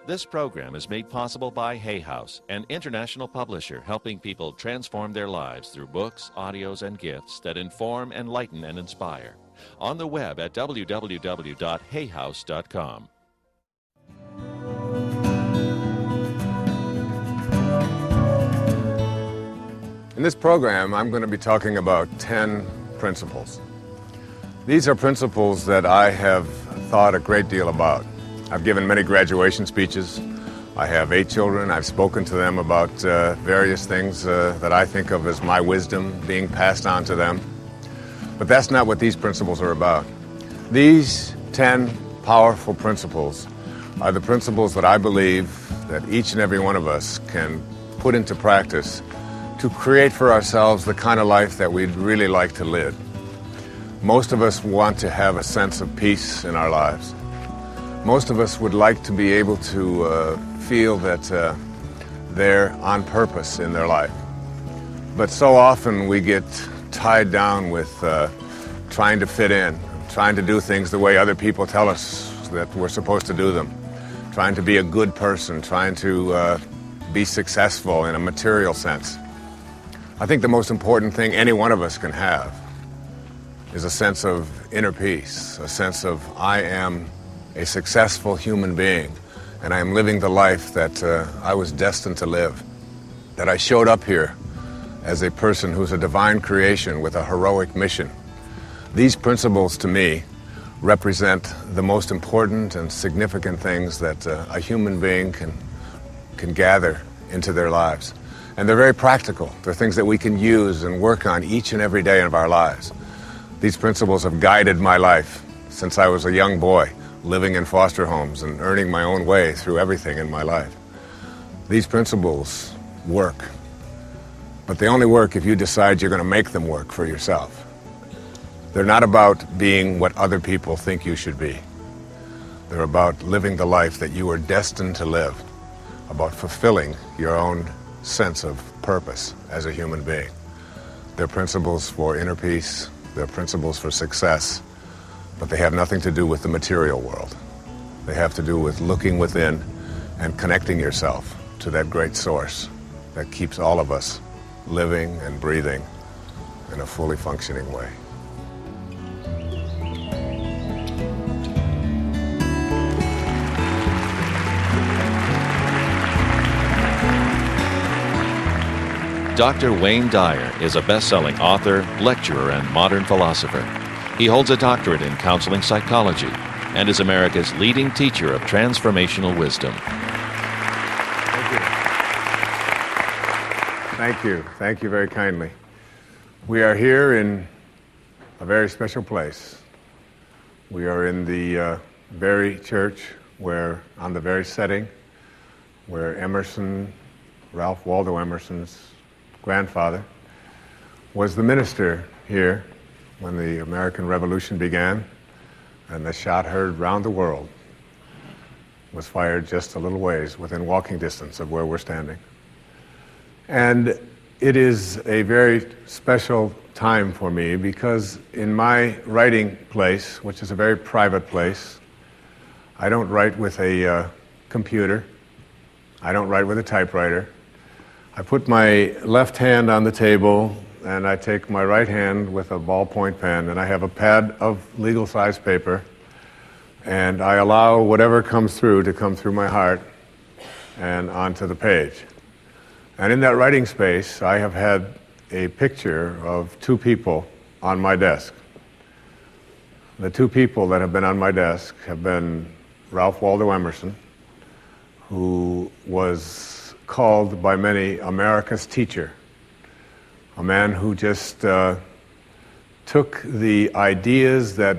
This program is made possible by Hay House, an international publisher helping people transform their lives through books, audios, and gifts that inform, enlighten, and inspire. On the web at www.hayhouse.com. In this program, I'm going to be talking about 10 principles. These are principles that I have thought a great deal about. I've given many graduation speeches. I have 8 children. I've spoken to them about various things that I think of as my wisdom being passed on to them. But that's not what these principles are about. These 10 powerful principles are the principles that I believe that each and every one of us can put into practice to create for ourselves the kind of life that we'd really like to live. Most of us want to have a sense of peace in our lives. Most of us would like to be able to feel that they're on purpose in their life. But so often we get tied down with trying to fit in, trying to do things the way other people tell us that we're supposed to do them, trying to be a good person, trying to be successful in a material sense. I think the most important thing any one of us can have is a sense of inner peace, a sense of I am a successful human being and I am living the life that I was destined to live, that I showed up here as a person who's a divine creation with a heroic mission. These principles to me represent the most important and significant things that a human being can gather into their lives. And they're very practical. They're things that we can use and work on each and every day of our lives. These principles have guided my life since I was a young boy, living in foster homes and earning my own way through everything in my life. These principles work, but they only work if you decide you're going to make them work for yourself. They're not about being what other people think you should be. They're about living the life that you are destined to live, about fulfilling your own sense of purpose as a human being. They're principles for inner peace, they're principles for success, but they have nothing to do with the material world. They have to do with looking within and connecting yourself to that great source that keeps all of us living and breathing in a fully functioning way. Dr. Wayne Dyer is a best-selling author, lecturer, and modern philosopher. He holds a doctorate in counseling psychology and is America's leading teacher of transformational wisdom. Thank you. Thank you very kindly. We are here in a very special place. We are in the very church where, on the very setting, where Emerson, Ralph Waldo Emerson's grandfather, was the minister here when the American Revolution began, and the shot heard round the world was fired just a little ways within walking distance of where we're standing. And it is a very special time for me because in my writing place, which is a very private place, I don't write with a computer. I don't write with a typewriter. I put my left hand on the table and I take my right hand with a ballpoint pen and I have a pad of legal size paper and I allow whatever comes through to come through my heart and onto the page. And in that writing space, I have had a picture of 2 people on my desk. The 2 people that have been on my desk have been Ralph Waldo Emerson, who was called by many America's teacher, a man who just took the ideas that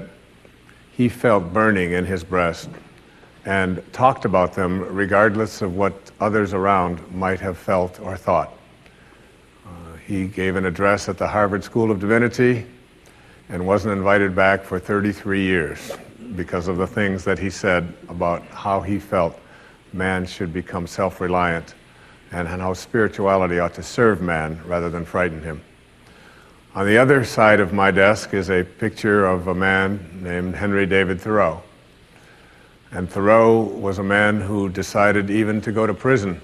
he felt burning in his breast and talked about them regardless of what others around might have felt or thought. He gave an address at the Harvard School of Divinity and wasn't invited back for 33 years because of the things that he said about how he felt man should become self-reliant and how spirituality ought to serve man rather than frighten him. On the other side of my desk is a picture of a man named Henry David Thoreau. And Thoreau was a man who decided even to go to prison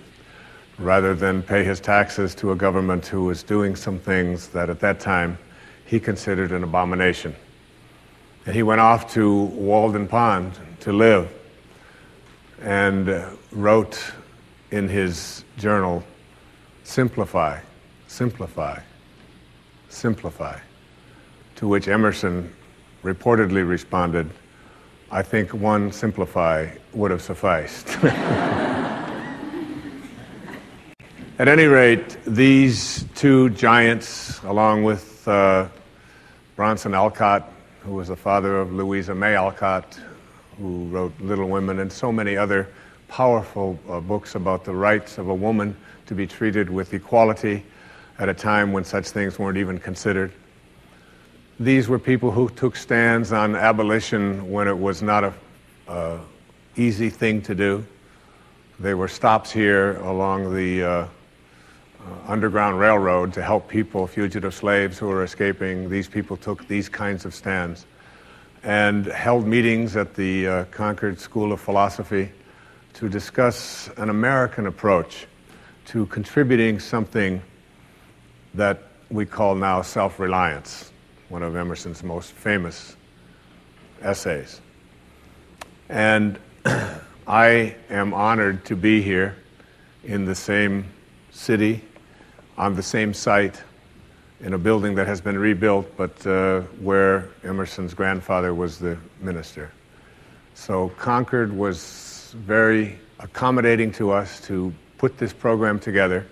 rather than pay his taxes to a government who was doing some things that at that time he considered an abomination. And he went off to Walden Pond to live and wrote in his journal, "Simplify, simplify, simplify," to which Emerson reportedly responded, "I think one simplify would have sufficed." At any rate, these two giants, along with Bronson Alcott, who was the father of Louisa May Alcott, who wrote Little Women and so many other powerful books about the rights of a woman to be treated with equality at a time when such things weren't even considered. These were people who took stands on abolition when it was not an easy thing to do. They were stops here along the Underground Railroad to help people, fugitive slaves who were escaping. These people took these kinds of stands and held meetings at the Concord School of Philosophy to discuss an American approach to contributing something that we call now self-reliance, one of Emerson's most famous essays. And I am honored to be here in the same city, on the same site, in a building that has been rebuilt, but where Emerson's grandfather was the minister. So Concord was very accommodating to us to put this program together.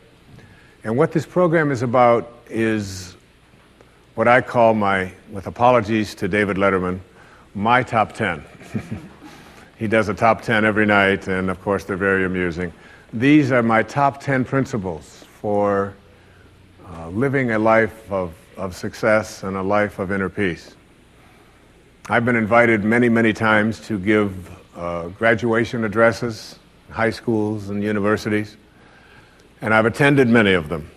And what this program is about is what I call with apologies to David Letterman, my top 10. He does a top 10 every night, and of course they're very amusing. These are my top 10 principles for living a life of success and a life of inner peace. I've been invited many, many times to give graduation addresses, in high schools and universities, and I've attended many of them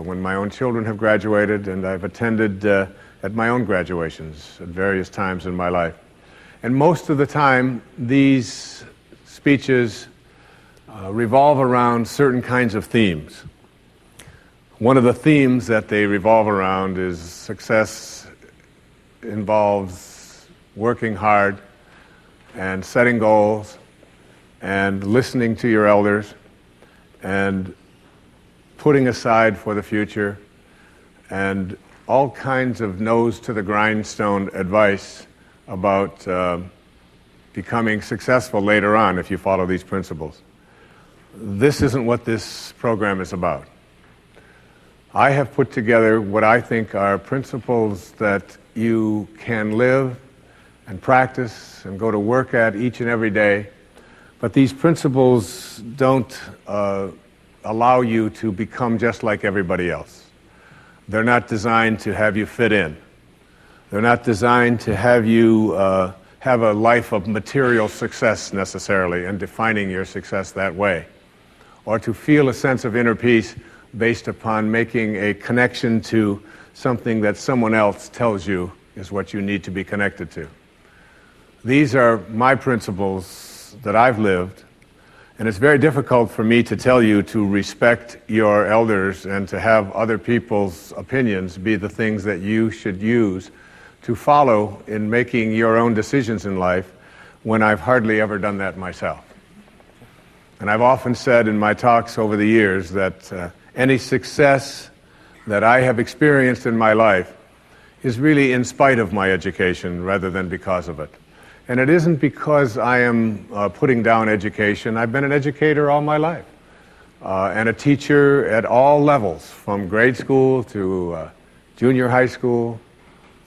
when my own children have graduated, and I've attended at my own graduations at various times in my life. And most of the time, these speeches revolve around certain kinds of themes. One of the themes that they revolve around is success involves working hard and setting goals and listening to your elders and putting aside for the future and all kinds of nose to the grindstone advice about becoming successful later on if you follow these principles. This isn't what this program is about. I have put together what I think are principles that you can live and practice and go to work at each and every day, but these principles don't allow you to become just like everybody else. They're not designed to have you fit in. They're not designed to have you have a life of material success necessarily and defining your success that way, or to feel a sense of inner peace based upon making a connection to something that someone else tells you is what you need to be connected to. These are my principles that I've lived, and it's very difficult for me to tell you to respect your elders and to have other people's opinions be the things that you should use to follow in making your own decisions in life when I've hardly ever done that myself. And I've often said in my talks over the years that any success that I have experienced in my life is really in spite of my education rather than because of it. And it isn't because I am putting down education. I've been an educator all my life and a teacher at all levels, from grade school to junior high school,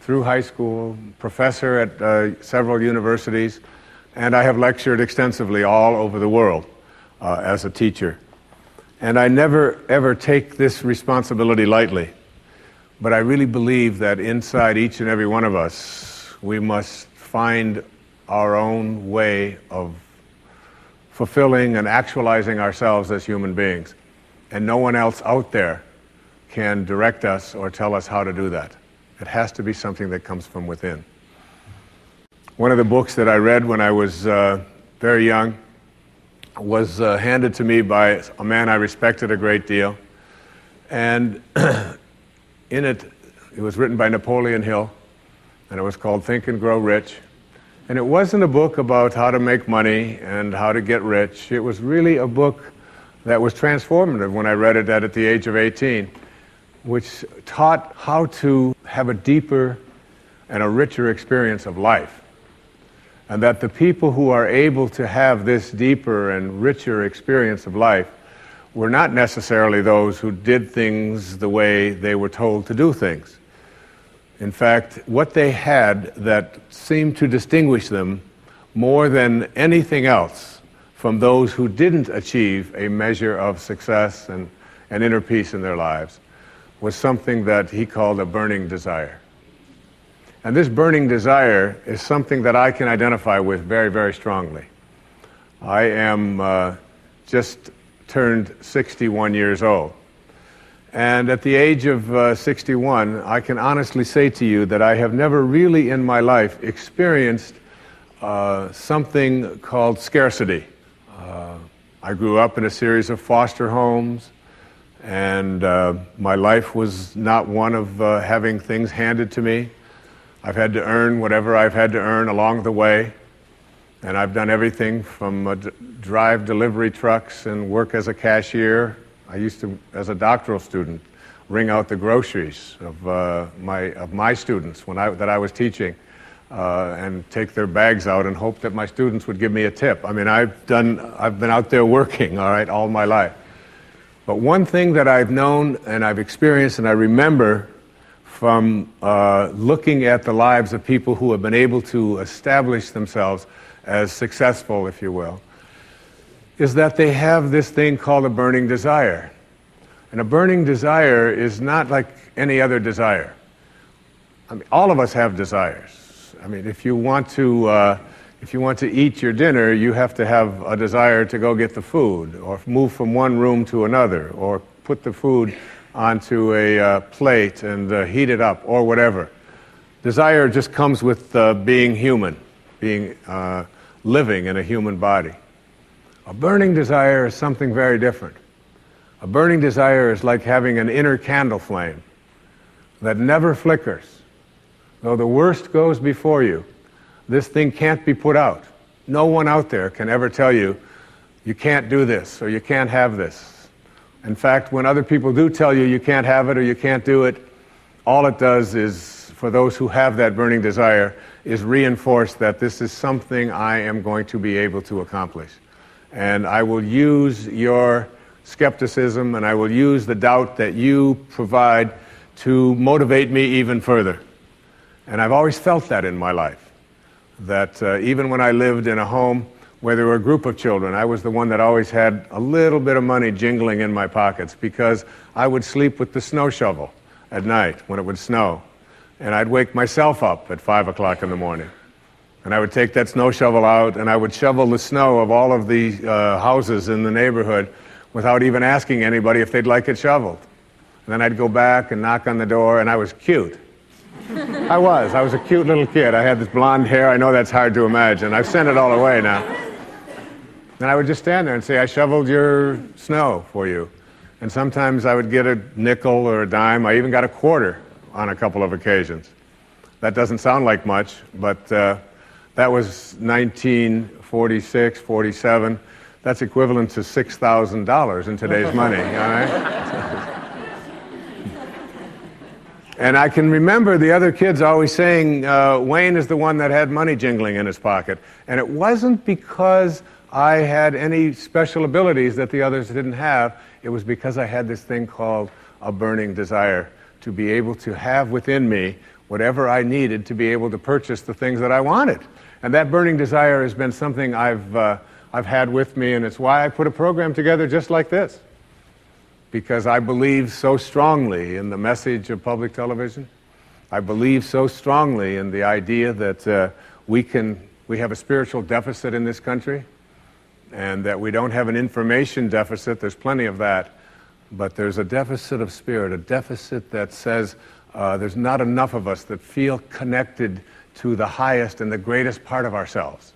through high school, professor at several universities, and I have lectured extensively all over the world as a teacher. And I never, ever take this responsibility lightly. But I really believe that inside each and every one of us, we must find our own way of fulfilling and actualizing ourselves as human beings. And no one else out there can direct us or tell us how to do that. It has to be something that comes from within. One of the books that I read when I was very young was handed to me by a man I respected a great deal. And in it was written by Napoleon Hill, and it was called Think and Grow Rich. And it wasn't a book about how to make money and how to get rich. It was really a book that was transformative when I read it at the age of 18, which taught how to have a deeper and a richer experience of life. And that the people who are able to have this deeper and richer experience of life were not necessarily those who did things the way they were told to do things. In fact, what they had that seemed to distinguish them more than anything else from those who didn't achieve a measure of success and inner peace in their lives was something that he called a burning desire. And this burning desire is something that I can identify with very, very strongly. I am just turned 61 years old. And at the age of 61, I can honestly say to you that I have never really in my life experienced something called scarcity. I grew up in a series of foster homes, and my life was not one of having things handed to me. I've had to earn whatever I've had to earn along the way, and I've done everything from drive delivery trucks and work as a cashier. I used to, as a doctoral student, ring out the groceries of my students that I was teaching, and take their bags out and hope that my students would give me a tip. I mean, I've been out there working, all right, all my life. But one thing that I've known and I've experienced and I remember from looking at the lives of people who have been able to establish themselves as successful, if you will, is that they have this thing called a burning desire. And a burning desire is not like any other desire. I mean, all of us have desires. I mean, if you want to eat your dinner, you have to have a desire to go get the food, or move from one room to another, or put the food onto a plate and heat it up, or whatever. Desire just comes with being human, being living in a human body. A burning desire is something very different. A burning desire is like having an inner candle flame that never flickers. Though the worst goes before you, this thing can't be put out. No one out there can ever tell you, you can't do this, or you can't have this. In fact, when other people do tell you you can't have it or you can't do it, all it does is, for those who have that burning desire, is reinforce that this is something I am going to be able to accomplish. And I will use your skepticism and I will use the doubt that you provide to motivate me even further. And I've always felt that in my life, that even when I lived in a home where there were a group of children, I was the one that always had a little bit of money jingling in my pockets, because I would sleep with the snow shovel at night when it would snow. And I'd wake myself up at 5 o'clock in the morning. And I would take that snow shovel out and I would shovel the snow of all of the houses in the neighborhood without even asking anybody if they'd like it shoveled. And then I'd go back and knock on the door, and I was cute. I was a cute little kid. I had this blonde hair. I know that's hard to imagine. I've sent it all away now. And I would just stand there and say, I shoveled your snow for you. And sometimes I would get a nickel or a dime. I even got a quarter on a couple of occasions. That doesn't sound like much, but that was 1946, 47. That's equivalent to $6,000 in today's money, all right? And I can remember the other kids always saying, Wayne is the one that had money jingling in his pocket. And it wasn't because I had any special abilities that the others didn't have. It was because I had this thing called a burning desire to be able to have within me whatever I needed to be able to purchase the things that I wanted. And that burning desire has been something I've had with me, and it's why I put a program together just like this. Because I believe so strongly in the message of public television. I believe so strongly in the idea that we have a spiritual deficit in this country, and that we don't have an information deficit. There's plenty of that. But there's a deficit of spirit, a deficit that says there's not enough of us that feel connected to the highest and the greatest part of ourselves.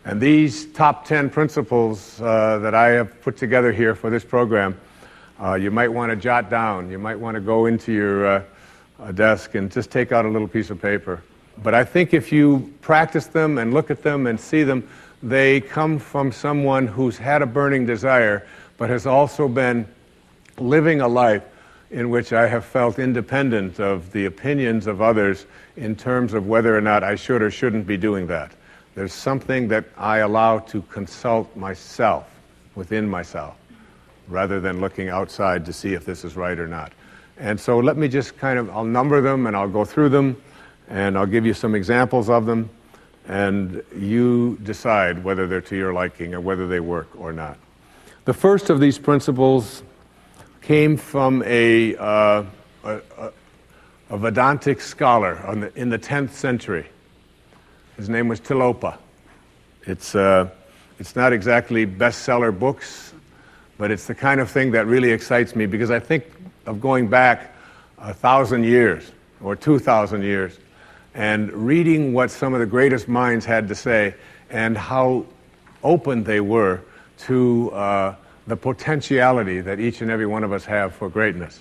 And these top 10 principles that I have put together here for this program, you might want to jot down. You might want to go into your desk and just take out a little piece of paper. But I think if you practice them and look at them and see them, they come from someone who's had a burning desire, but has also been living a life in which I have felt independent of the opinions of others in terms of whether or not I should or shouldn't be doing that. There's something that I allow to consult myself, within myself, rather than looking outside to see if this is right or not. And so let me just I'll number them and I'll go through them and I'll give you some examples of them, and you decide whether they're to your liking or whether they work or not. The first of these principles came from a Vedantic scholar in the 10th century. His name was Tilopa. It's not exactly bestseller books, but it's the kind of thing that really excites me, because I think of going back 1,000 years or 2,000 years and reading what some of the greatest minds had to say and how open they were to the potentiality that each and every one of us have for greatness.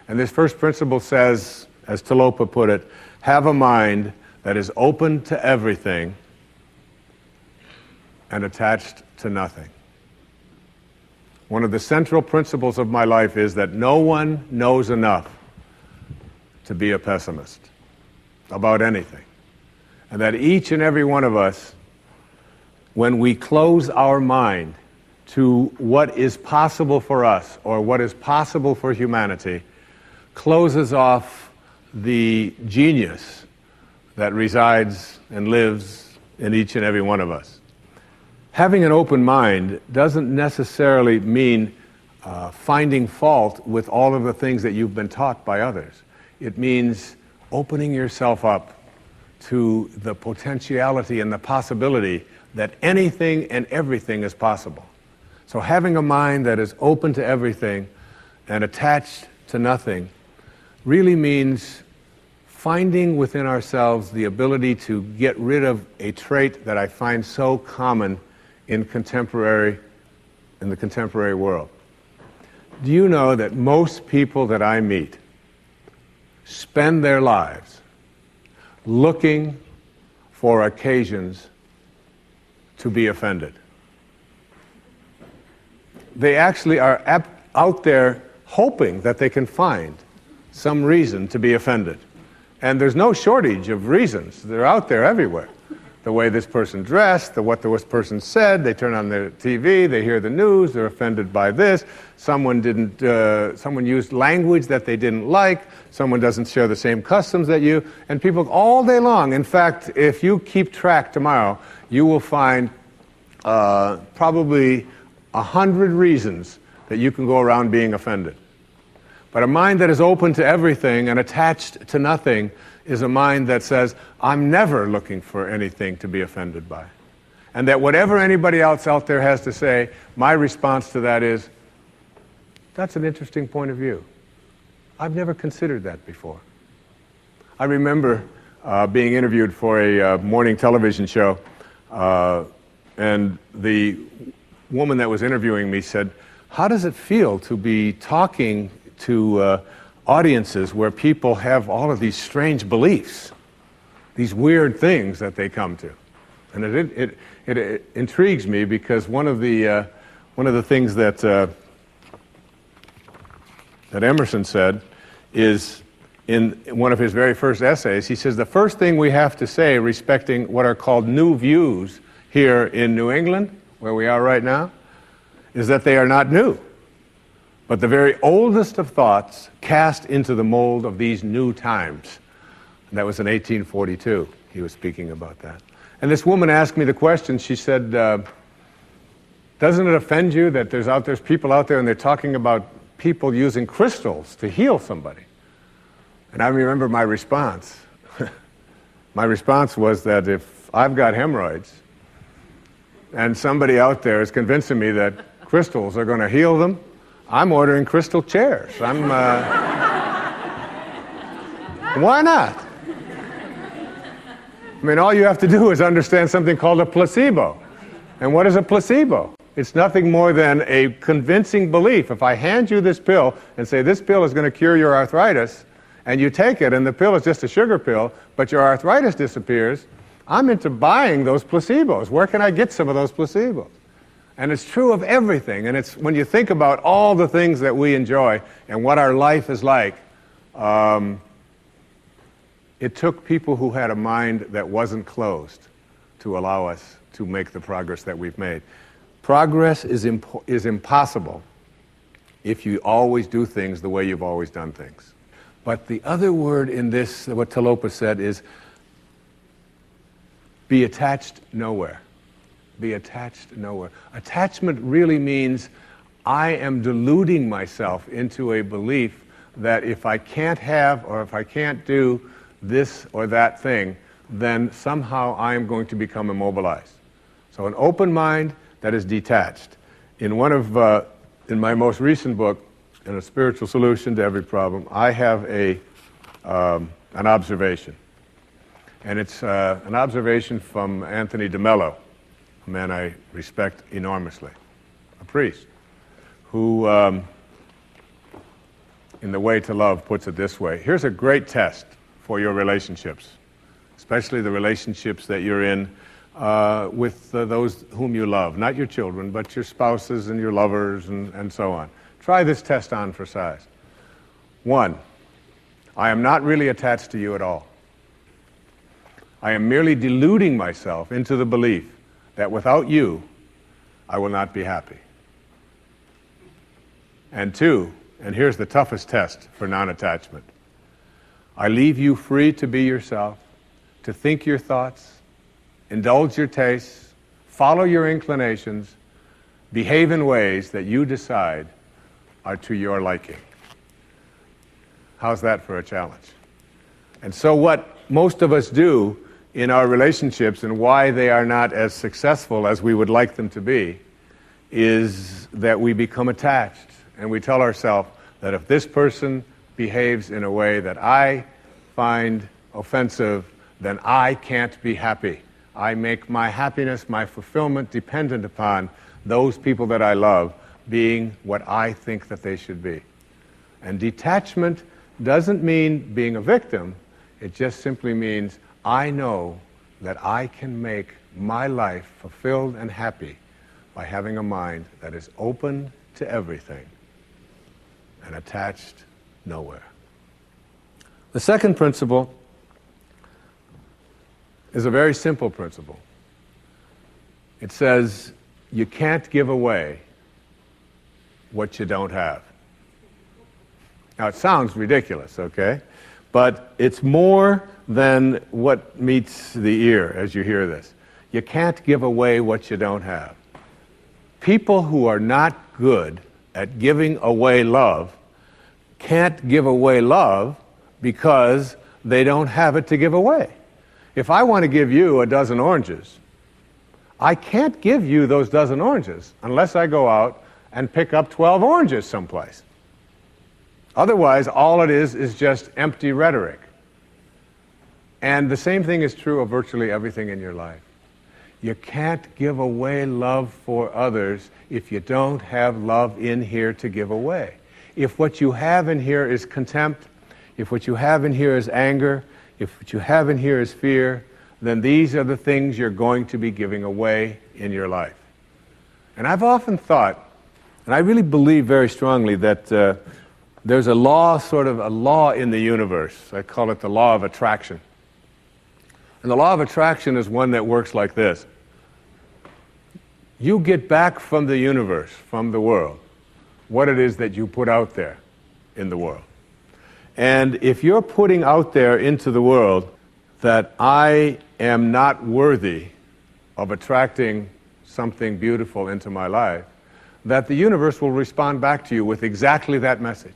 And this first principle says, as Tilopa put it, have a mind that is open to everything and attached to nothing. One of the central principles of my life is that no one knows enough to be a pessimist about anything. And that each and every one of us, when we close our mind to what is possible for us or what is possible for humanity, closes off the genius that resides and lives in each and every one of us. Having an open mind doesn't necessarily mean finding fault with all of the things that you've been taught by others. It means opening yourself up to the potentiality and the possibility that anything and everything is possible. So having a mind that is open to everything and attached to nothing really means finding within ourselves the ability to get rid of a trait that I find so common in the contemporary world. Do you know that most people that I meet spend their lives looking for occasions to be offended? They actually are out there hoping that they can find some reason to be offended. And there's no shortage of reasons. They're out there everywhere. The way this person dressed, what this person said, they turn on their TV, they hear the news, they're offended by this, someone used language that they didn't like, someone doesn't share the same customs that you, and people all day long. In fact, if you keep track tomorrow, you will find probably 100 reasons that you can go around being offended. But a mind that is open to everything and attached to nothing is a mind that says, I'm never looking for anything to be offended by. And that whatever anybody else out there has to say, my response to that is, that's an interesting point of view. I've never considered that before. I remember being interviewed for a morning television show, and the woman that was interviewing me said, how does it feel to be talking to audiences where people have all of these strange beliefs, these weird things that they come to? And it intrigues me, because one of the things that Emerson said is, in one of his very first essays, he says the first thing we have to say respecting what are called new views here in New England, where we are right now, is that they are not new, but the very oldest of thoughts cast into the mold of these new times. And that was in 1842. He was speaking about that. And this woman asked me the question. She said, doesn't it offend you that there's people out there and they're talking about people using crystals to heal somebody? And I remember my response. My response was that if I've got hemorrhoids and somebody out there is convincing me that crystals are going to heal them, I'm ordering crystal chairs. Why not? I mean, all you have to do is understand something called a placebo. And what is a placebo? It's nothing more than a convincing belief. If I hand you this pill and say this pill is going to cure your arthritis, and you take it and the pill is just a sugar pill, but your arthritis disappears, I'm into buying those placebos. Where can I get some of those placebos? And it's true of everything. And it's when you think about all the things that we enjoy and what our life is like, it took people who had a mind that wasn't closed to allow us to make the progress that we've made. Progress is impossible if you always do things the way you've always done things. But the other word in this, what Talopa said, is be attached nowhere. Be attached nowhere. Attachment really means I am deluding myself into a belief that if I can't have or if I can't do this or that thing, then somehow I am going to become immobilized. So an open mind that is detached. In my most recent book, in A Spiritual Solution to Every Problem, I have an observation. And it's an observation from Anthony DeMello, a man I respect enormously, a priest, who, in The Way to Love, puts it this way. Here's a great test for your relationships, especially the relationships that you're in with those whom you love, not your children, but your spouses and your lovers and so on. Try this test on for size. 1, I am not really attached to you at all. I am merely deluding myself into the belief that without you, I will not be happy. And 2, and here's the toughest test for non-attachment, I leave you free to be yourself, to think your thoughts, indulge your tastes, follow your inclinations, behave in ways that you decide are to your liking. How's that for a challenge? And so what most of us do in our relationships and why they are not as successful as we would like them to be is that we become attached and we tell ourselves that if this person behaves in a way that I find offensive, then I can't be happy. I make my happiness, my fulfillment dependent upon those people that I love being what I think that they should be. And detachment doesn't mean being a victim. It just simply means I know that I can make my life fulfilled and happy by having a mind that is open to everything and attached nowhere. The second principle is a very simple principle. It says you can't give away what you don't have. Now it sounds ridiculous, okay? But it's more than what meets the ear as you hear this. You can't give away what you don't have. People who are not good at giving away love can't give away love because they don't have it to give away. If I want to give you a dozen oranges, I can't give you those dozen oranges unless I go out and pick up 12 oranges someplace. Otherwise, all it is just empty rhetoric. And the same thing is true of virtually everything in your life. You can't give away love for others if you don't have love in here to give away. If what you have in here is contempt, if what you have in here is anger, if what you have in here is fear, then these are the things you're going to be giving away in your life. And I've often thought, and I really believe very strongly that there's a law, sort of a law in the universe. I call it the law of attraction. And the law of attraction is one that works like this. You get back from the universe, from the world, what it is that you put out there in the world. And if you're putting out there into the world that I am not worthy of attracting something beautiful into my life, that the universe will respond back to you with exactly that message.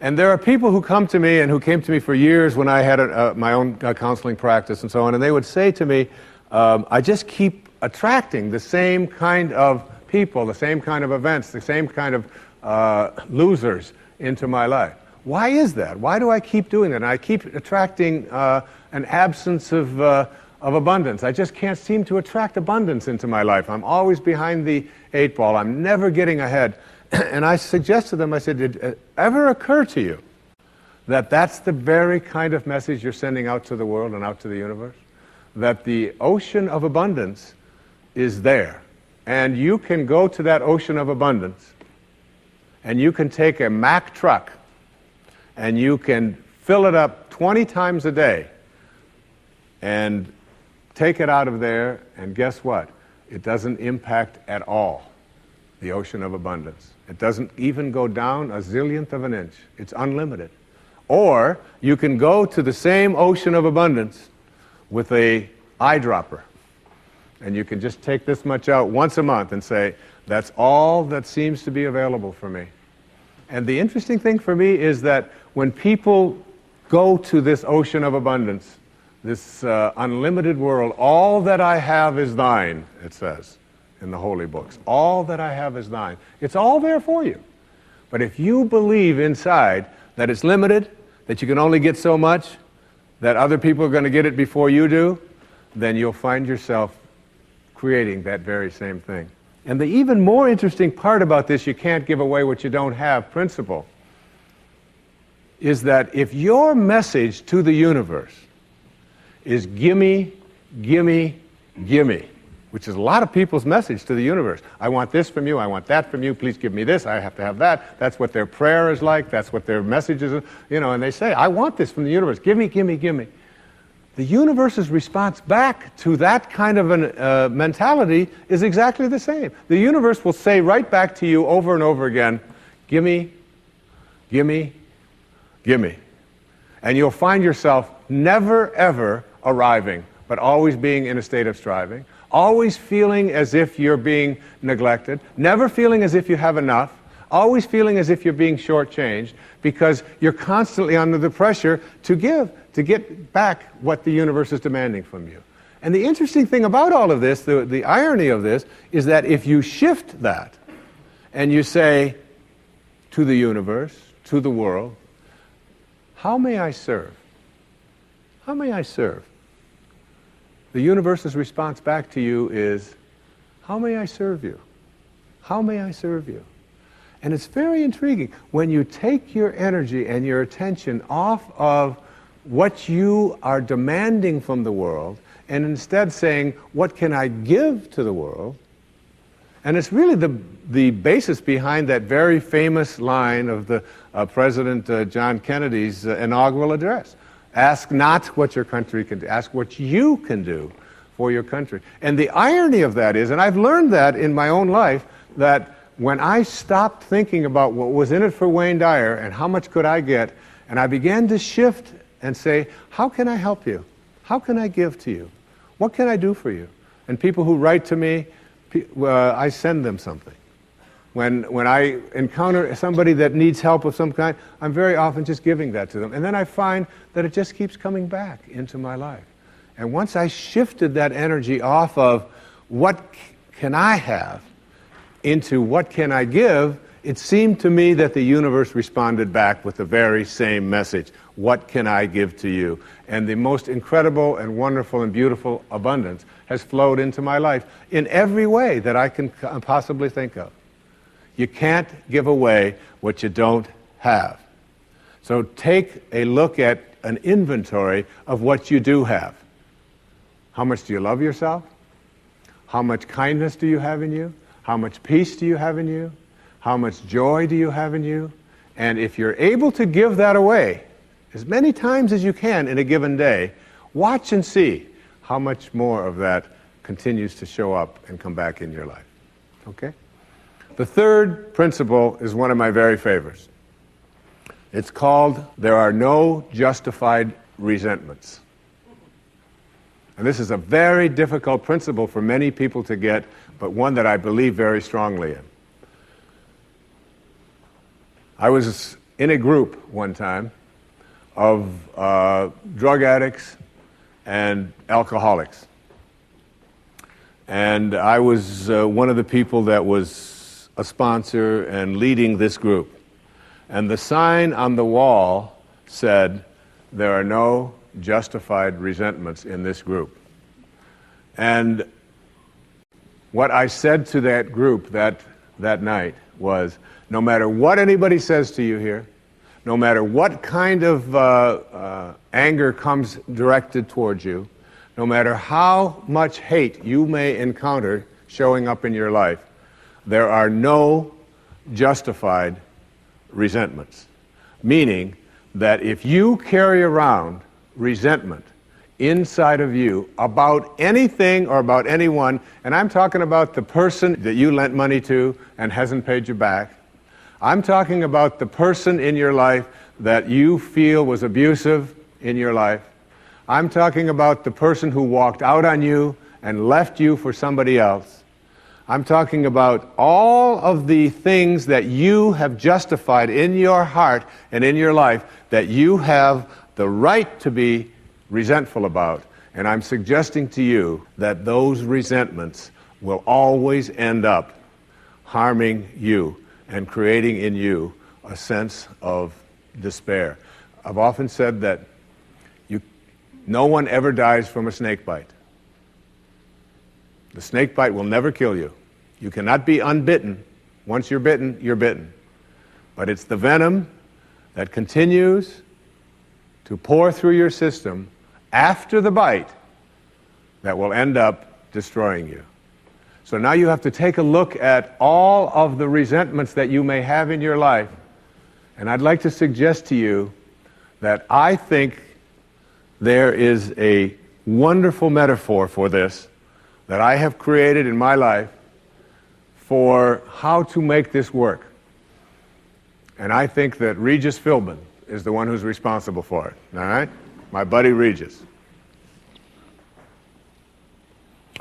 And there are people who come to me and who came to me for years when I had my own counseling practice and so on, and they would say to me, I just keep attracting the same kind of people, the same kind of events, the same kind of losers into my life. Why is that? Why do I keep doing that? And I keep attracting an absence of abundance. I just can't seem to attract abundance into my life. I'm always behind the 8 ball. I'm never getting ahead. And I suggested to them, I said, did it ever occur to you that that's the very kind of message you're sending out to the world and out to the universe? That the ocean of abundance is there. And you can go to that ocean of abundance, and you can take a Mack truck, and you can fill it up 20 times a day, and take it out of there, and guess what? It doesn't impact at all the ocean of abundance. It doesn't even go down a zillionth of an inch. It's unlimited. Or you can go to the same ocean of abundance with a eyedropper, and you can just take this much out once a month and say, that's all that seems to be available for me. And the interesting thing for me is that when people go to this ocean of abundance, this unlimited world, all that I have is thine, it says in the holy books. All that I have is thine. It's all there for you. But if you believe inside that it's limited, that you can only get so much, that other people are going to get it before you do, then you'll find yourself creating that very same thing. And the even more interesting part about this, you can't give away what you don't have principle, is that if your message to the universe is gimme, gimme, gimme, which is a lot of people's message to the universe. I want this from you, I want that from you, please give me this, I have to have that. That's what their prayer is like, that's what their message is, and they say, I want this from the universe, gimme, gimme, gimme. The universe's response back to that kind of a mentality is exactly the same. The universe will say right back to you over and over again, gimme, gimme, gimme. And you'll find yourself never ever arriving, but always being in a state of striving, always feeling as if you're being neglected, never feeling as if you have enough, always feeling as if you're being shortchanged, because you're constantly under the pressure to give, to get back what the universe is demanding from you. And the interesting thing about all of this, the irony of this, is that if you shift that and you say to the universe, to the world, how may I serve? How may I serve? The universe's response back to you is, how may I serve you? How may I serve you? And it's very intriguing. When you take your energy and your attention off of what you are demanding from the world, and instead saying, what can I give to the world? And it's really the basis behind that very famous line of the President John Kennedy's inaugural address. Ask not what your country can do, ask what you can do for your country. And the irony of that is, and I've learned that in my own life, that when I stopped thinking about what was in it for Wayne Dyer and how much could I get, and I began to shift and say, how can I help you? How can I give to you? What can I do for you? And people who write to me, I send them something. When I encounter somebody that needs help of some kind, I'm very often just giving that to them. And then I find that it just keeps coming back into my life. And once I shifted that energy off of what can I have into what can I give, it seemed to me that the universe responded back with the very same message. What can I give to you? And the most incredible and wonderful and beautiful abundance has flowed into my life in every way that I can possibly think of. You can't give away what you don't have. So take a look at an inventory of what you do have. How much do you love yourself? How much kindness do you have in you? How much peace do you have in you? How much joy do you have in you? And if you're able to give that away as many times as you can in a given day, watch and see how much more of that continues to show up and come back in your life. Okay? The third principle is one of my very favorites. It's called, there are no justified resentments. And this is a very difficult principle for many people to get, but one that I believe very strongly in. I was in a group one time of drug addicts and alcoholics. And I was one of the people that was a sponsor and leading this group. And the sign on the wall said, there are no justified resentments in this group. And what I said to that group that night was, no matter what anybody says to you here, no matter what kind of anger comes directed towards you, no matter how much hate you may encounter showing up in your life, there are no justified resentments. Meaning that if you carry around resentment inside of you about anything or about anyone, and I'm talking about the person that you lent money to and hasn't paid you back, I'm talking about the person in your life that you feel was abusive in your life, I'm talking about the person who walked out on you and left you for somebody else, I'm talking about all of the things that you have justified in your heart and in your life that you have the right to be resentful about. And I'm suggesting to you that those resentments will always end up harming you and creating in you a sense of despair. I've often said that no one ever dies from a snake bite. The snake bite will never kill you. You cannot be unbitten. Once you're bitten, you're bitten. But it's the venom that continues to pour through your system after the bite that will end up destroying you. So now you have to take a look at all of the resentments that you may have in your life. And I'd like to suggest to you that I think there is a wonderful metaphor for this that I have created in my life for how to make this work. And I think that Regis Philbin is the one who's responsible for it, all right? My buddy Regis.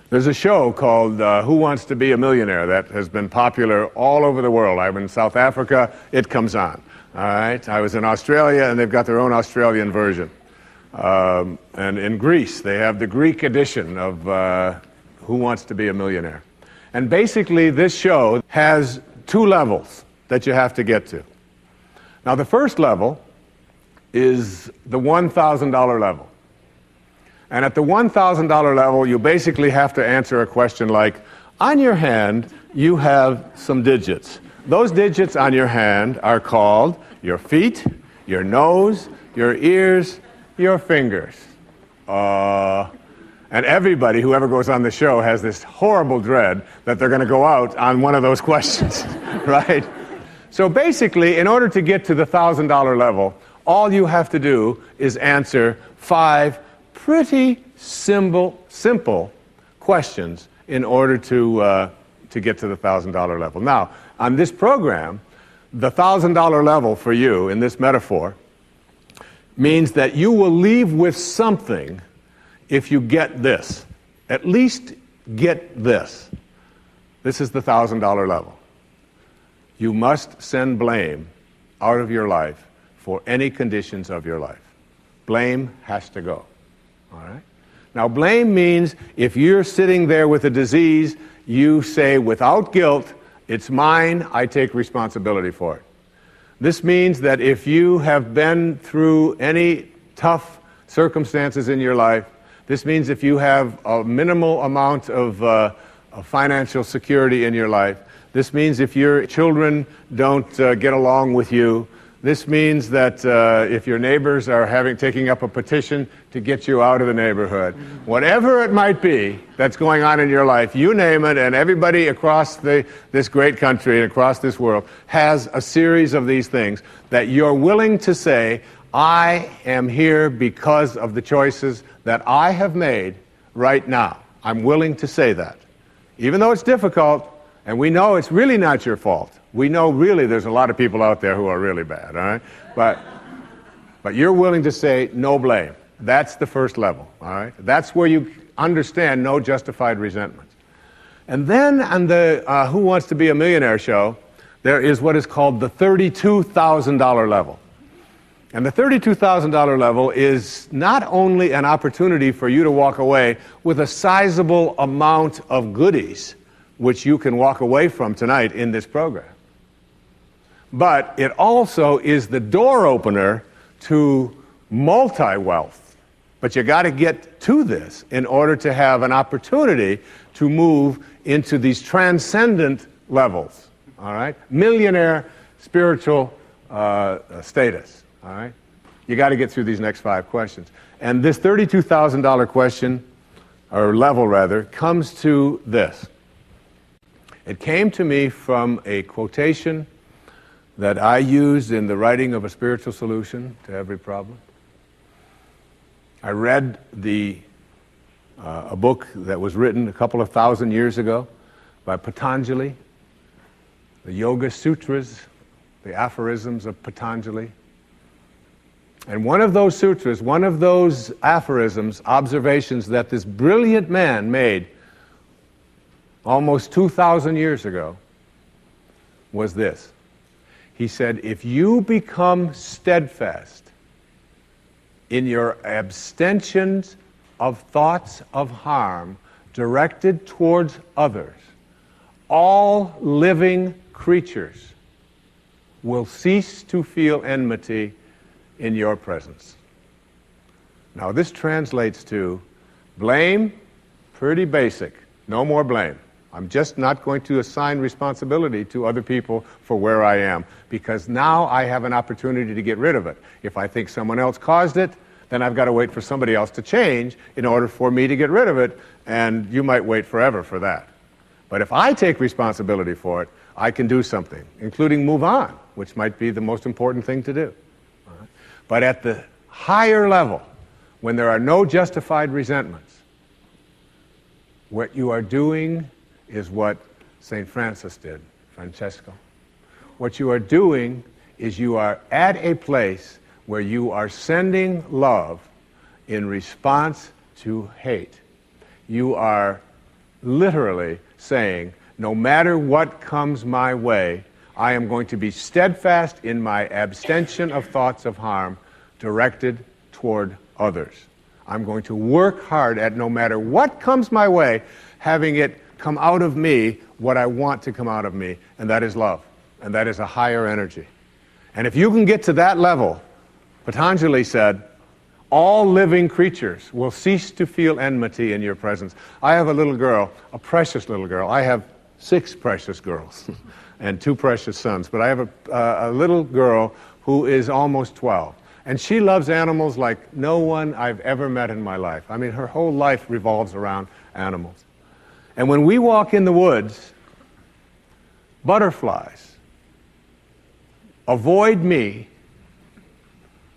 There's a show called Who Wants to Be a Millionaire that has been popular all over the world. I'm in South Africa, it comes on, all right? I was in Australia, and they've got their own Australian version. And in Greece, they have the Greek edition of Who Wants to Be a Millionaire. And basically, this show has two levels that you have to get to. Now, the first level is the $1,000 level. And at the $1,000 level, you basically have to answer a question like, on your hand, you have some digits. Those digits on your hand are called your feet, your nose, your ears, your fingers. And everybody who ever goes on the show has this horrible dread that they're going to go out on one of those questions, right? So basically, in order to get to the $1,000 level, all you have to do is answer 5 pretty simple questions in order to get to the $1,000 level. Now, on this program, the $1,000 level for you in this metaphor means that you will leave with something if you get this. At least get this. This is the $1,000 level. You must send blame out of your life for any conditions of your life. Blame has to go. All right? Now, blame means if you're sitting there with a disease, you say without guilt, it's mine, I take responsibility for it. This means that if you have been through any tough circumstances in your life, this means if you have a minimal amount of financial security in your life, this means if your children don't get along with you, this means that if your neighbors are taking up a petition to get you out of the neighborhood, whatever it might be that's going on in your life, you name it, and everybody across this great country and across this world has a series of these things that you're willing to say, I am here because of the choices that I have made right now. I'm willing to say that. Even though it's difficult, and we know it's really not your fault. We know really there's a lot of people out there who are really bad, all right? But you're willing to say no blame. That's the first level, all right? That's where you understand no justified resentment. And then on the Who Wants to Be a Millionaire show, there is what is called the $32,000 level. And the $32,000 level is not only an opportunity for you to walk away with a sizable amount of goodies, which you can walk away from tonight in this program, but it also is the door opener to multi-wealth. But you got to get to this in order to have an opportunity to move into these transcendent levels, all right? Millionaire spiritual status, all right? You got to get through these next 5 questions. And this $32,000 question, or level rather, comes to this. It came to me from a quotation that I used in the writing of a spiritual solution to every problem. I read a book that was written a couple of thousand years ago by Patanjali, the Yoga Sutras, the aphorisms of Patanjali. And one of those sutras, one of those aphorisms, observations that this brilliant man made almost 2,000 years ago was this. He said, if you become steadfast in your abstentions of thoughts of harm directed towards others, all living creatures will cease to feel enmity in your presence. Now this translates to blame, pretty basic, no more blame. I'm just not going to assign responsibility to other people for where I am, because now I have an opportunity to get rid of it. If I think someone else caused it, then I've got to wait for somebody else to change in order for me to get rid of it, and you might wait forever for that. But if I take responsibility for it, I can do something, including move on, which might be the most important thing to do. All right? But at the higher level, when there are no justified resentments, what you are doing is what St. Francis did, Francesco. What you are doing is you are at a place where you are sending love in response to hate. You are literally saying, no matter what comes my way, I am going to be steadfast in my abstention of thoughts of harm directed toward others. I'm going to work hard at, no matter what comes my way, having it come out of me what I want to come out of me, and that is love, and that is a higher energy. And if you can get to that level, Patanjali said, all living creatures will cease to feel enmity in your presence. I have a little girl, a precious little girl. I have 6 precious girls and 2 precious sons, but I have a little girl who is almost 12. And she loves animals like no one I've ever met in my life. I mean, her whole life revolves around animals. And when we walk in the woods, butterflies avoid me,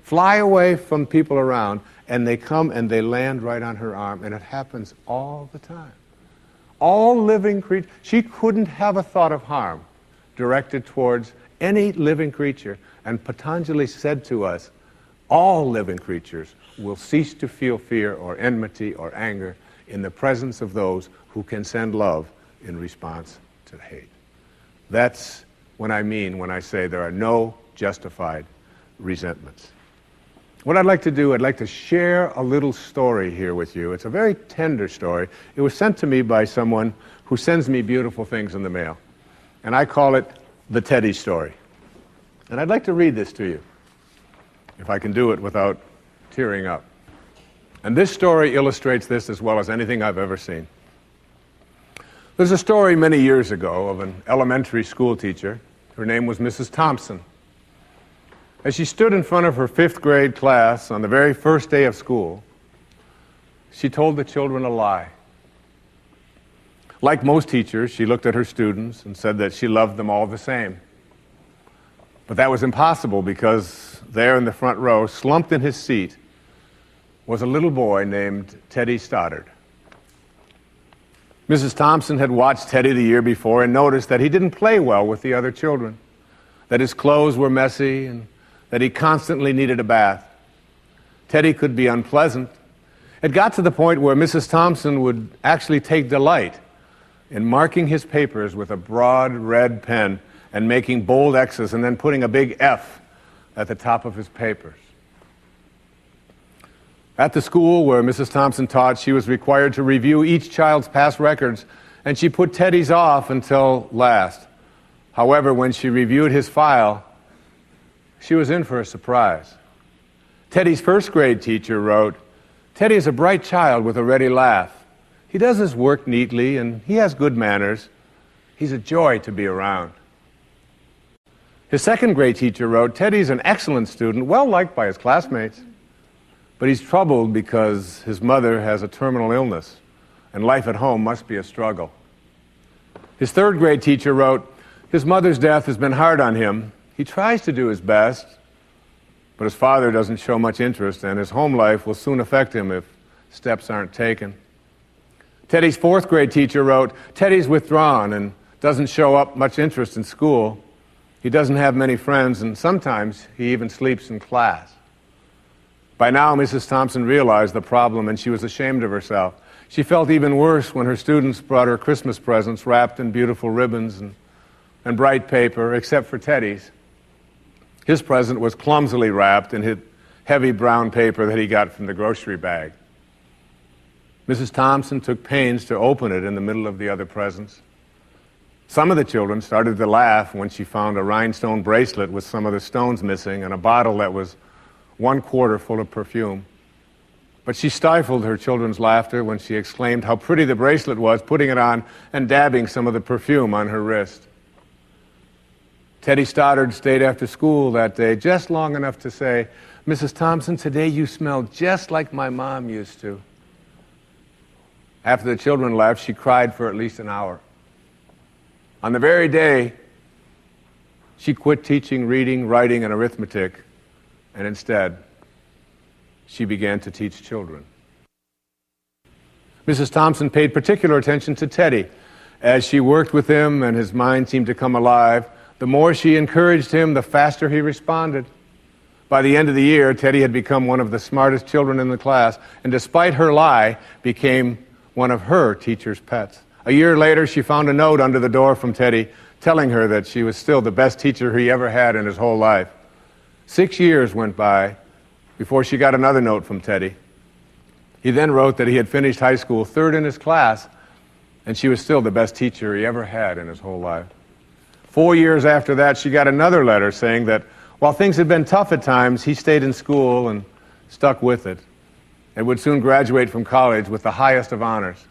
fly away from people around, and they come and they land right on her arm, and it happens all the time. All living creatures, she couldn't have a thought of harm directed towards any living creature. And Patanjali said to us, all living creatures will cease to feel fear or enmity or anger in the presence of those who can send love in response to hate. That's what I mean when I say there are no justified resentments. What I'd like to do, I'd like to share a little story here with you. It's a very tender story. It was sent to me by someone who sends me beautiful things in the mail. And I call it the Teddy story. And I'd like to read this to you, if I can do it without tearing up. And this story illustrates this as well as anything I've ever seen. There's a story many years ago of an elementary school teacher. Her name was Mrs. Thompson. As she stood in front of her 5th grade class on the very first day of school, she told the children a lie. Like most teachers, she looked at her students and said that she loved them all the same. But that was impossible, because there in the front row, slumped in his seat, was a little boy named Teddy Stoddard. Mrs. Thompson had watched Teddy the year before and noticed that he didn't play well with the other children, that his clothes were messy, and that he constantly needed a bath. Teddy could be unpleasant. It got to the point where Mrs. Thompson would actually take delight in marking his papers with a broad red pen and making bold X's and then putting a big F at the top of his papers. At the school where Mrs. Thompson taught, she was required to review each child's past records, and she put Teddy's off until last. However, when she reviewed his file, she was in for a surprise. Teddy's 1st grade teacher wrote, Teddy is a bright child with a ready laugh. He does his work neatly and he has good manners. He's a joy to be around. His second grade teacher wrote, Teddy's an excellent student, well liked by his classmates, but he's troubled because his mother has a terminal illness and life at home must be a struggle. His third grade teacher wrote, his mother's death has been hard on him. He tries to do his best, but his father doesn't show much interest, and his home life will soon affect him if steps aren't taken. Teddy's fourth grade teacher wrote, Teddy's withdrawn and doesn't show up much interest in school. He doesn't have many friends, and sometimes he even sleeps in class. By now, Mrs. Thompson realized the problem, and she was ashamed of herself. She felt even worse when her students brought her Christmas presents wrapped in beautiful ribbons and bright paper, except for Teddy's. His present was clumsily wrapped in heavy brown paper that he got from the grocery bag. Mrs. Thompson took pains to open it in the middle of the other presents. Some of the children started to laugh when she found a rhinestone bracelet with some of the stones missing and a bottle that was 1/4 full of perfume. But she stifled her children's laughter when she exclaimed how pretty the bracelet was, putting it on and dabbing some of the perfume on her wrist. Teddy Stoddard stayed after school that day just long enough to say, Mrs. Thompson, today you smell just like my mom used to. After the children left, she cried for at least an hour. On the very day, she quit teaching reading, writing, and arithmetic, and instead, she began to teach children. Mrs. Thompson paid particular attention to Teddy. As she worked with him and his mind seemed to come alive, the more she encouraged him, the faster he responded. By the end of the year, Teddy had become one of the smartest children in the class, and despite her lie, became one of her teacher's pets. A year later, she found a note under the door from Teddy telling her that she was still the best teacher he ever had in his whole life. 6 years went by before she got another note from Teddy. He then wrote that he had finished high school third in his class, and she was still the best teacher he ever had in his whole life. 4 years after that, she got another letter saying that while things had been tough at times, he stayed in school and stuck with it, and would soon graduate from college with the highest of honors.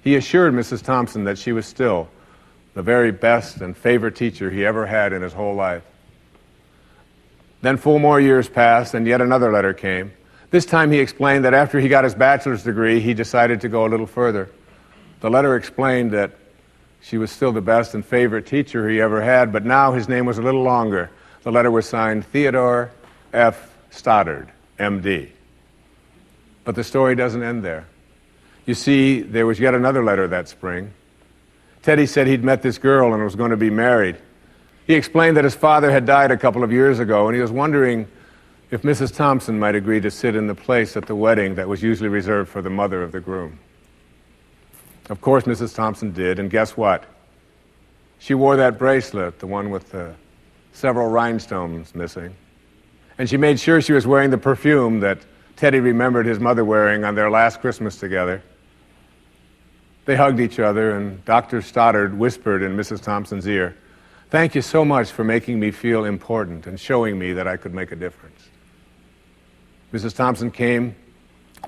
He assured Mrs. Thompson that she was still the very best and favorite teacher he ever had in his whole life. Then 4 more years passed, and yet another letter came. This time he explained that after he got his bachelor's degree, he decided to go a little further. The letter explained that she was still the best and favorite teacher he ever had, but now his name was a little longer. The letter was signed Theodore F. Stoddard, M.D. But the story doesn't end there. You see, there was yet another letter that spring. Teddy said he'd met this girl and was going to be married. He explained that his father had died a couple of years ago, and he was wondering if Mrs. Thompson might agree to sit in the place at the wedding that was usually reserved for the mother of the groom. Of course, Mrs. Thompson did, and guess what? She wore that bracelet, the one with the several rhinestones missing. And she made sure she was wearing the perfume that Teddy remembered his mother wearing on their last Christmas together. They hugged each other, and Dr. Stoddard whispered in Mrs. Thompson's ear, "Thank you so much for making me feel important and showing me that I could make a difference." Mrs. Thompson came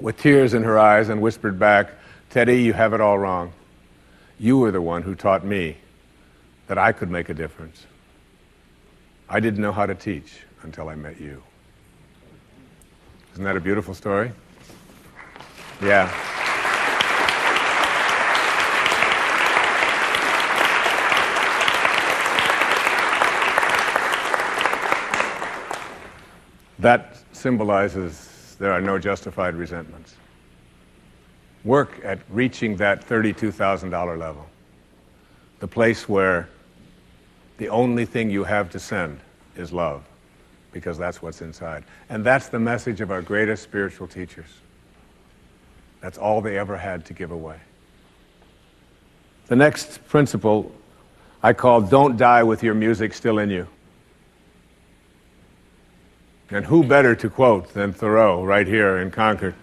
with tears in her eyes and whispered back, "Teddy, you have it all wrong. You were the one who taught me that I could make a difference. I didn't know how to teach until I met you." Isn't that a beautiful story? Yeah. That symbolizes there are no justified resentments. Work at reaching that $32,000 level, the place where the only thing you have to send is love, because that's what's inside. And that's the message of our greatest spiritual teachers. That's all they ever had to give away. The next principle I call don't die with your music still in you. And who better to quote than Thoreau right here in Concord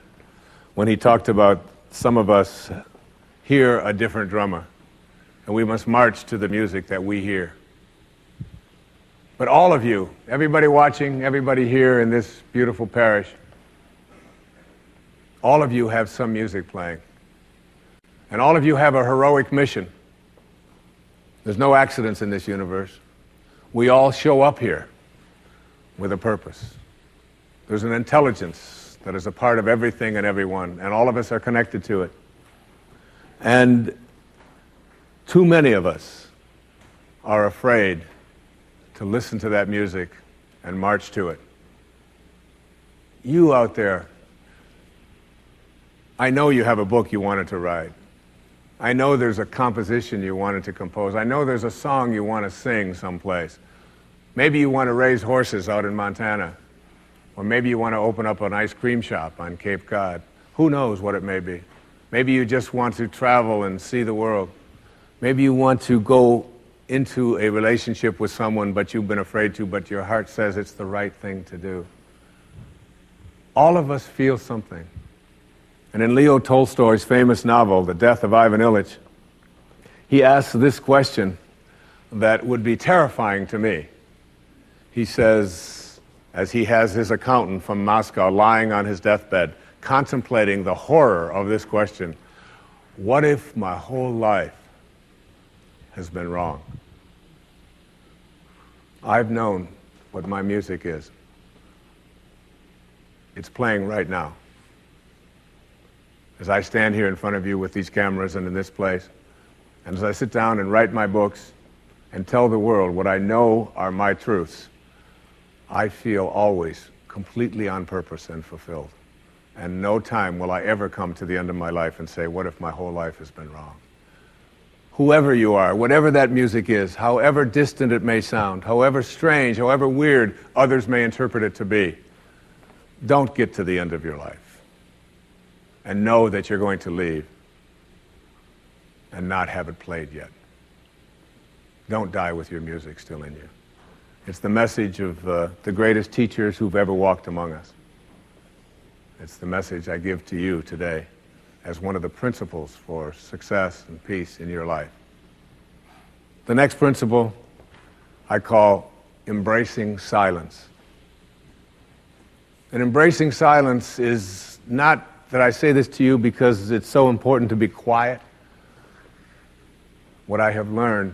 when he talked about some of us hear a different drummer and we must march to the music that we hear. But all of you, everybody watching, everybody here in this beautiful parish, All of you have some music playing. And all of you have a heroic mission. There's no accidents in this universe. We all show up here with a purpose. There's an intelligence that is a part of everything and everyone, and all of us are connected to it. And too many of us are afraid to listen to that music and march to it. You out there, I know you have a book you wanted to write. I know there's a composition you wanted to compose. I know there's a song you want to sing someplace. Maybe you want to raise horses out in Montana. Or maybe you want to open up an ice cream shop on Cape Cod. Who knows what it may be? Maybe you just want to travel and see the world. Maybe you want to go into a relationship with someone but you've been afraid to, but your heart says it's the right thing to do. All of us feel something. And in Leo Tolstoy's famous novel, The Death of Ivan Ilyich, he asks this question that would be terrifying to me. He says, as he has his accountant from Moscow lying on his deathbed, contemplating the horror of this question, what if my whole life has been wrong? I've known what my music is. It's playing right now. As I stand here in front of you with these cameras and in this place, and as I sit down and write my books and tell the world what I know are my truths, I feel always completely on purpose and fulfilled. And no time will I ever come to the end of my life and say, what if my whole life has been wrong? Whoever you are, whatever that music is, however distant it may sound, however strange, however weird others may interpret it to be, don't get to the end of your life and know that you're going to leave and not have it played yet. Don't die with your music still in you. It's the message of the greatest teachers who've ever walked among us. It's the message I give to you today as one of the principles for success and peace in your life. The next principle I call embracing silence. And embracing silence is not that I say this to you because it's so important to be quiet. What I have learned,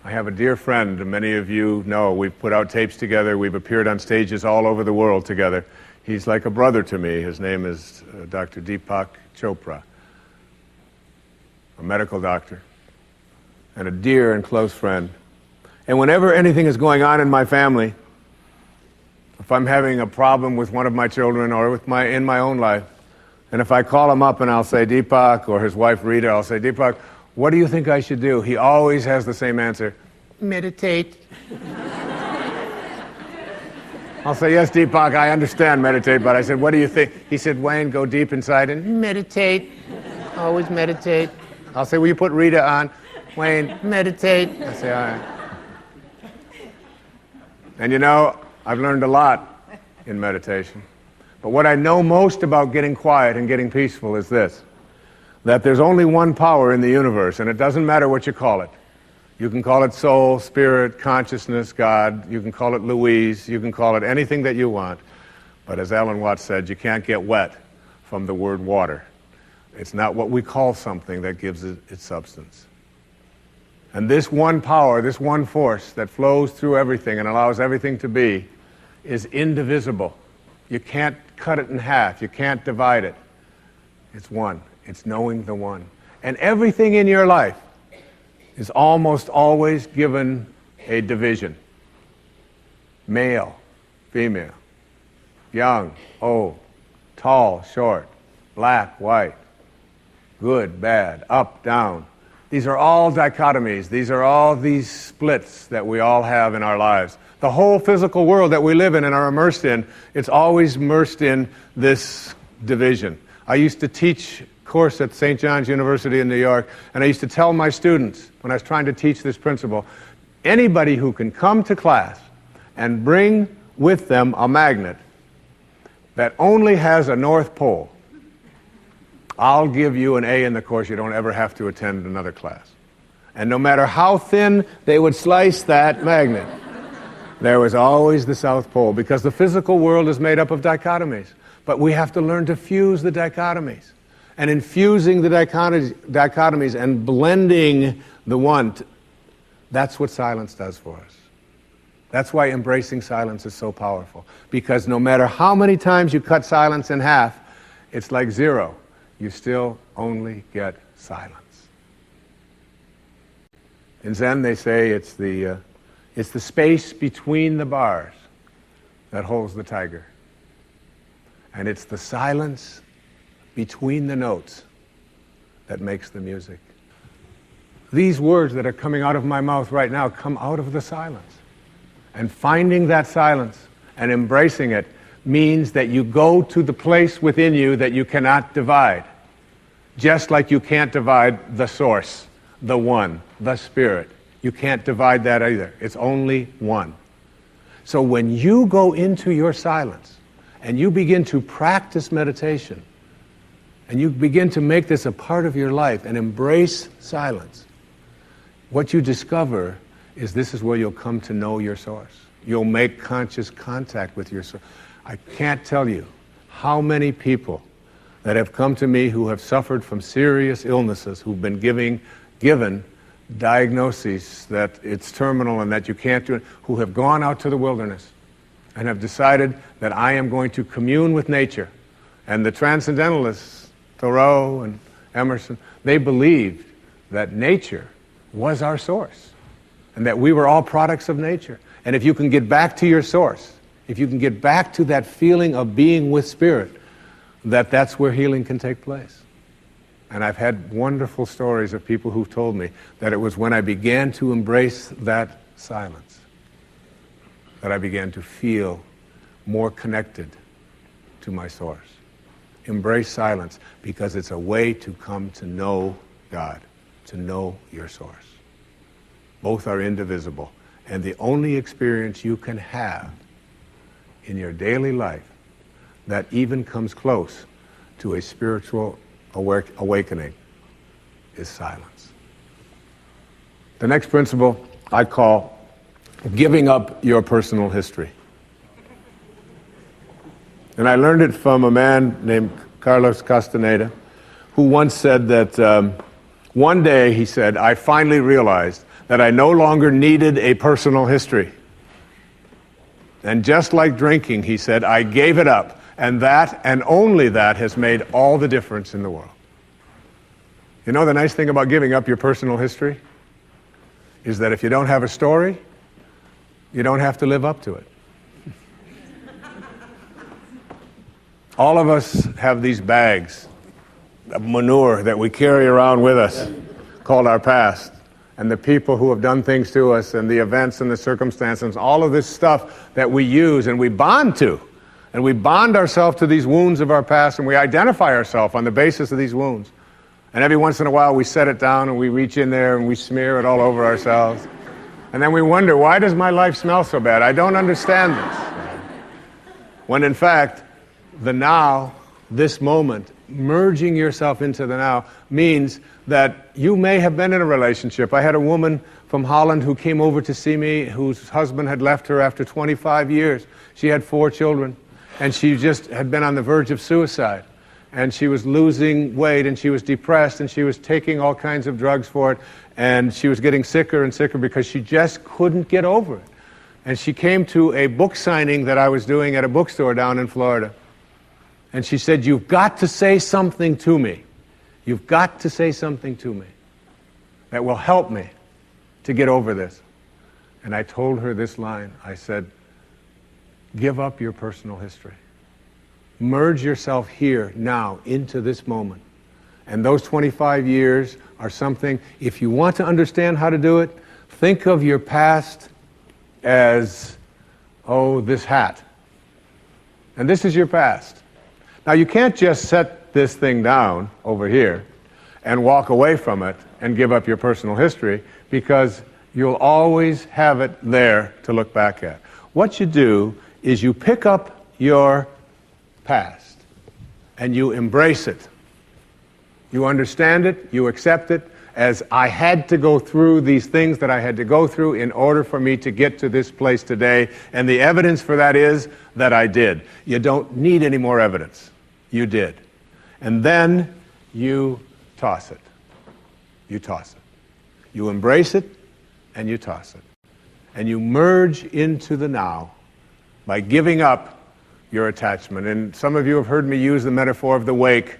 I have a dear friend, and many of you know, we've put out tapes together, we've appeared on stages all over the world together. He's like a brother to me. His name is Dr. Deepak Chopra, a medical doctor, and a dear and close friend. And whenever anything is going on in my family, if I'm having a problem with one of my children or in my own life, and if I call him up and I'll say, Deepak, or his wife Rita, I'll say, Deepak, what do you think I should do? He always has the same answer, meditate. I'll say, yes, Deepak, I understand meditate, but I said, what do you think? He said, Wayne, go deep inside and meditate. Always meditate. I'll say, will you put Rita on? Wayne, meditate. I say, all right. And you know, I've learned a lot in meditation. But what I know most about getting quiet and getting peaceful is this, that there's only one power in the universe, and it doesn't matter what you call it. You can call it soul, spirit, consciousness, God. You can call it Louise. You can call it anything that you want. But as Alan Watts said, you can't get wet from the word water. It's not what we call something that gives it its substance. And this one power, this one force that flows through everything and allows everything to be, is indivisible. You can't cut it in half. You can't divide it. It's one. It's knowing the one. And everything in your life is almost always given a division. Male, female, young, old, tall, short, black, white, good, bad, up, down. These are all dichotomies. These are all these splits that we all have in our lives. The whole physical world that we live in and are immersed in, it's always immersed in this division. I used to teach course at St. John's University in New York, and I used to tell my students when I was trying to teach this principle, anybody who can come to class and bring with them a magnet that only has a North Pole, I'll give you an A in the course. You don't ever have to attend another class. And no matter how thin they would slice that magnet, there was always the South Pole, because the physical world is made up of dichotomies. But we have to learn to fuse the dichotomies. And in fusing the dichotomies and blending the one, that's what silence does for us. That's why embracing silence is so powerful. Because no matter how many times you cut silence in half, it's like zero. You still only get silence. In Zen, they say it's the space between the bars that holds the tiger. And it's the silence between the notes that makes the music. These words that are coming out of my mouth right now come out of the silence. And finding that silence and embracing it means that you go to the place within you that you cannot divide. Just like you can't divide the source, the one, the spirit. You can't divide that either. It's only one. So when you go into your silence and you begin to practice meditation and you begin to make this a part of your life and embrace silence, what you discover is this is where you'll come to know your source. You'll make conscious contact with your source. I can't tell you how many people that have come to me who have suffered from serious illnesses, who've been given diagnoses that it's terminal and that you can't do it, who have gone out to the wilderness and have decided that I am going to commune with nature. And the transcendentalists, Thoreau and Emerson, they believed that nature was our source and that we were all products of nature. And if you can get back to your source, if you can get back to that feeling of being with spirit, that's where healing can take place. And I've had wonderful stories of people who've told me that it was when I began to embrace that silence that I began to feel more connected to my source. Embrace silence because it's a way to come to know God, to know your source. Both are indivisible. And the only experience you can have in your daily life that even comes close to a spiritual awakening is silence. The next principle I call giving up your personal history. And I learned it from a man named Carlos Castaneda, who once said that one day, he said, I finally realized that I no longer needed a personal history. And just like drinking, he said, I gave it up. And that, and only that, has made all the difference in the world. You know the nice thing about giving up your personal history is that if you don't have a story, you don't have to live up to it. All of us have these bags of manure that we carry around with us called our past. And the people who have done things to us and the events and the circumstances, all of this stuff that we use and we bond to. And we bond ourselves to these wounds of our past and we identify ourselves on the basis of these wounds. And every once in a while we set it down and we reach in there and we smear it all over ourselves. And then we wonder, why does my life smell so bad? I don't understand this. When in fact, the now, this moment, merging yourself into the now means that you may have been in a relationship. I had a woman from Holland who came over to see me whose husband had left her after 25 years. She had 4 children and she just had been on the verge of suicide. And she was losing weight and she was depressed and she was taking all kinds of drugs for it and she was getting sicker and sicker because she just couldn't get over it. And she came to a book signing that I was doing at a bookstore down in Florida. And she said, you've got to say something to me. You've got to say something to me that will help me to get over this. And I told her this line. I said, give up your personal history. Merge yourself here, now, into this moment. And those 25 years are something, if you want to understand how to do it, think of your past as, this hat. And this is your past. Now, you can't just set this thing down over here and walk away from it and give up your personal history because you'll always have it there to look back at. What you do is you pick up your past and you embrace it. You understand it, you accept it, as I had to go through these things that I had to go through in order for me to get to this place today. And the evidence for that is that I did. You don't need any more evidence. You did. And then you toss it. You toss it. You embrace it and you toss it. And you merge into the now by giving up your attachment. And some of you have heard me use the metaphor of the wake.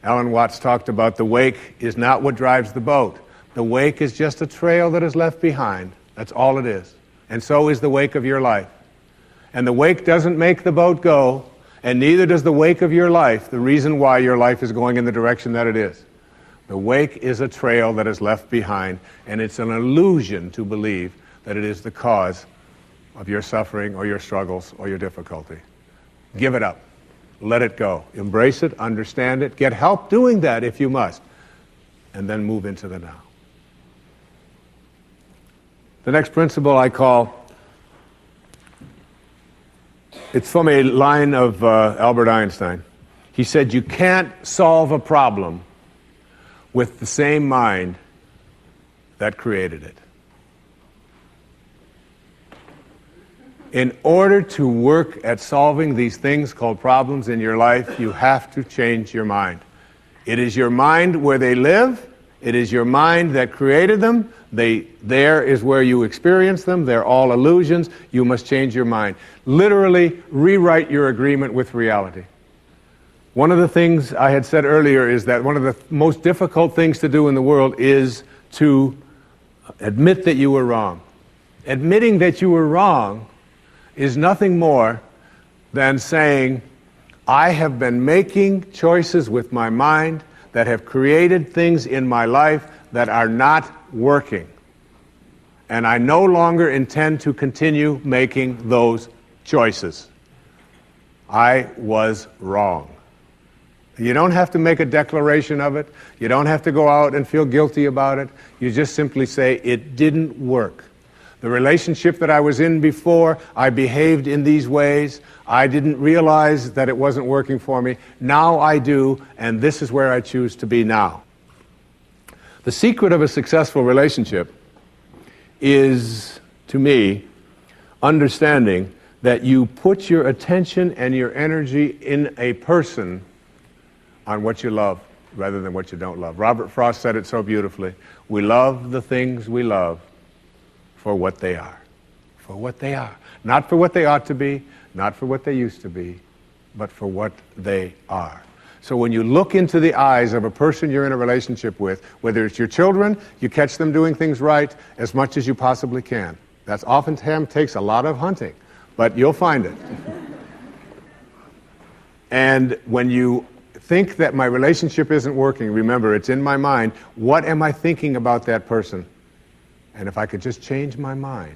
Alan Watts talked about the wake is not what drives the boat. The wake is just a trail that is left behind. That's all it is. And so is the wake of your life. And the wake doesn't make the boat go, and neither does the wake of your life, the reason why your life is going in the direction that it is. The wake is a trail that is left behind, and it's an illusion to believe that it is the cause of your suffering or your struggles or your difficulty. Give it up. Let it go. Embrace it, understand it, get help doing that if you must, and then move into the now. The next principle I call, it's from a line of Albert Einstein. He said, you can't solve a problem with the same mind that created it. In order to work at solving these things called problems in your life, you have to change your mind. It is your mind where they live. It is your mind that created them. There is where you experience them. They're all illusions. You must change your mind. Literally rewrite your agreement with reality. One of the things I had said earlier is that one of the most difficult things to do in the world is to admit that you were wrong. Admitting that you were wrong is nothing more than saying, I have been making choices with my mind that have created things in my life that are not working. And I no longer intend to continue making those choices. I was wrong. You don't have to make a declaration of it. You don't have to go out and feel guilty about it. You just simply say, it didn't work. The relationship that I was in before, I behaved in these ways. I didn't realize that it wasn't working for me. Now I do, and this is where I choose to be now. The secret of a successful relationship is, to me, understanding that you put your attention and your energy in a person on what you love rather than what you don't love. Robert Frost said it so beautifully. We love the things we love for what they are. For what they are. Not for what they ought to be, not for what they used to be, but for what they are. So when you look into the eyes of a person you're in a relationship with, whether it's your children, you catch them doing things right as much as you possibly can. That's oftentimes takes a lot of hunting, but you'll find it. And when you think that my relationship isn't working, remember, it's in my mind. What am I thinking about that person? And if I could just change my mind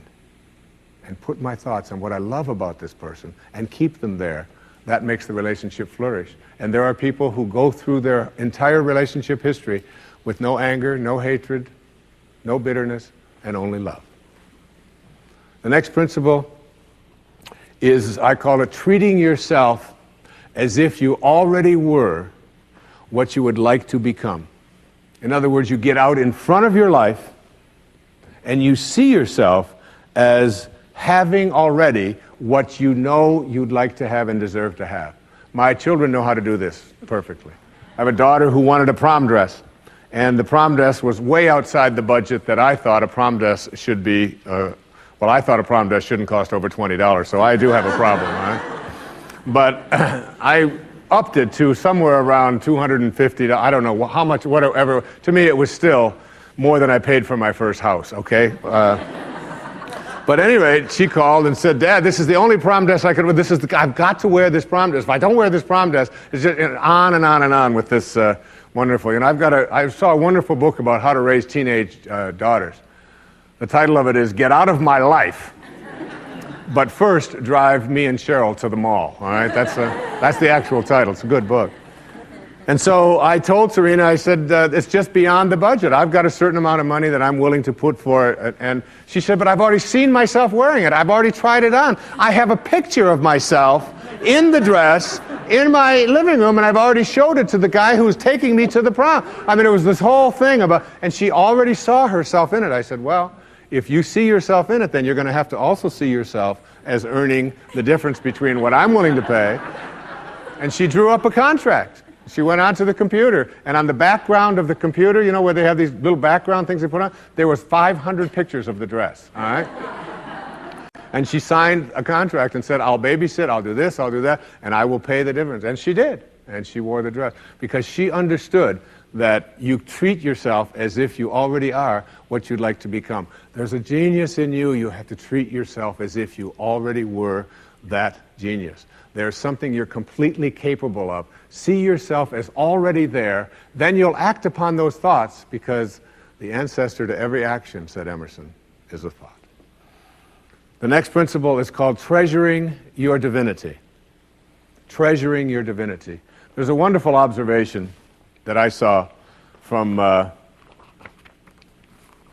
and put my thoughts on what I love about this person and keep them there, that makes the relationship flourish. And there are people who go through their entire relationship history with no anger, no hatred, no bitterness, and only love. The next principle is, I call it treating yourself as if you already were what you would like to become. In other words, you get out in front of your life and you see yourself as having already what you know you'd like to have and deserve to have. My children know how to do this perfectly. I have a daughter who wanted a prom dress, and the prom dress was way outside the budget that I thought a prom dress should be. I thought a prom dress shouldn't cost over $20, so I do have a problem, right? But I upped it to somewhere around $250. I don't know how much, whatever. To me, it was still more than I paid for my first house, okay? But at any rate, she called and said, Dad, this is the only prom dress I could wear. I've got to wear this prom dress. If I don't wear this prom dress, it's just on and on and on with this wonderful. You know, I saw a wonderful book about how to raise teenage daughters. The title of it is Get Out of My Life, but first drive me and Cheryl to the mall, all right? That's the actual title. It's a good book. And so I told Serena, I said, it's just beyond the budget. I've got a certain amount of money that I'm willing to put for it. And she said, but I've already seen myself wearing it. I've already tried it on. I have a picture of myself in the dress in my living room, and I've already showed it to the guy who was taking me to the prom. I mean, it was this whole thing about, and she already saw herself in it. I said, well, if you see yourself in it, then you're going to have to also see yourself as earning the difference between what I'm willing to pay. And she drew up a contract. She went onto the computer, and on the background of the computer, you know, where they have these little background things they put on, there was 500 pictures of the dress, all right? And she signed a contract and said, I'll babysit, I'll do this, I'll do that, and I will pay the difference. And she did, and she wore the dress, because she understood that you treat yourself as if you already are what you'd like to become. There's a genius in you. You have to treat yourself as if you already were that genius. There's something you're completely capable of. See yourself as already there. Then you'll act upon those thoughts, because the ancestor to every action, said Emerson, is a thought. The next principle is called treasuring your divinity. Treasuring your divinity. There's a wonderful observation that I saw from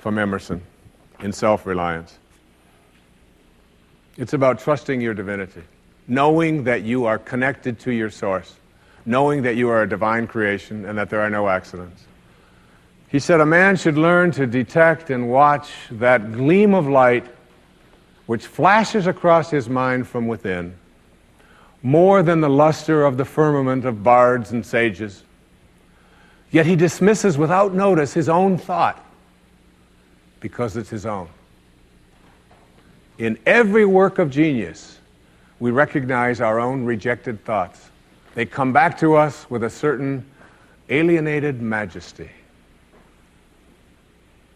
Emerson in Self-Reliance. It's about trusting your divinity, knowing that you are connected to your source, knowing that you are a divine creation and that there are no accidents. He said, a man should learn to detect and watch that gleam of light which flashes across his mind from within, more than the luster of the firmament of bards and sages. Yet he dismisses without notice his own thought, because it's his own. In every work of genius, we recognize our own rejected thoughts. They come back to us with a certain alienated majesty.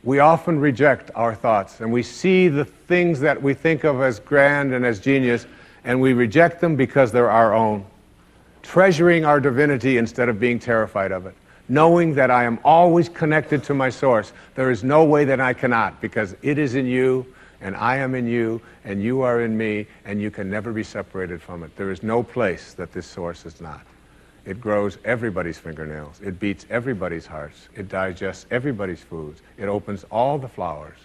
We often reject our thoughts, and we see the things that we think of as grand and as genius, and we reject them because they're our own. Treasuring our divinity instead of being terrified of it. Knowing that I am always connected to my source. There is no way that I cannot, because it is in you, and I am in you, and you are in me, and you can never be separated from it. There is no place that this source is not. It grows everybody's fingernails. It beats everybody's hearts. It digests everybody's foods. It opens all the flowers,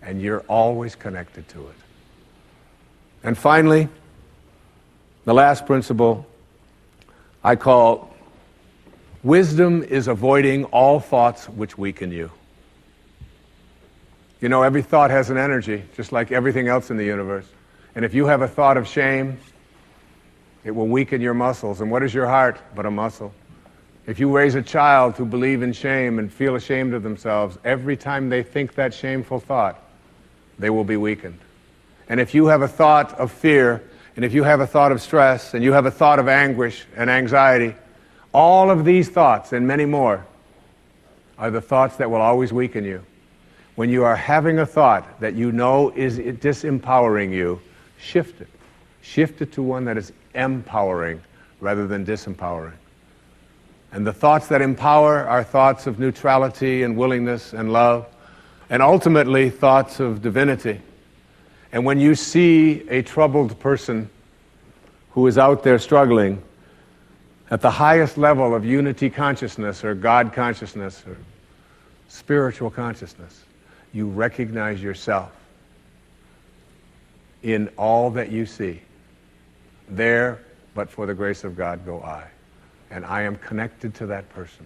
and you're always connected to it. And finally, the last principle I call wisdom is avoiding all thoughts which weaken you. You know, every thought has an energy, just like everything else in the universe. And if you have a thought of shame, it will weaken your muscles. And what is your heart but a muscle? If you raise a child who believe in shame and feel ashamed of themselves, every time they think that shameful thought, they will be weakened. And if you have a thought of fear, and if you have a thought of stress, and you have a thought of anguish and anxiety, all of these thoughts and many more are the thoughts that will always weaken you. When you are having a thought that you know is disempowering you, shift it. Shift it to one that is empowering rather than disempowering. And the thoughts that empower are thoughts of neutrality and willingness and love, and ultimately thoughts of divinity. And when you see a troubled person who is out there struggling at the highest level of unity consciousness or God consciousness or spiritual consciousness, you recognize yourself in all that you see. There, but for the grace of God, go I. And I am connected to that person.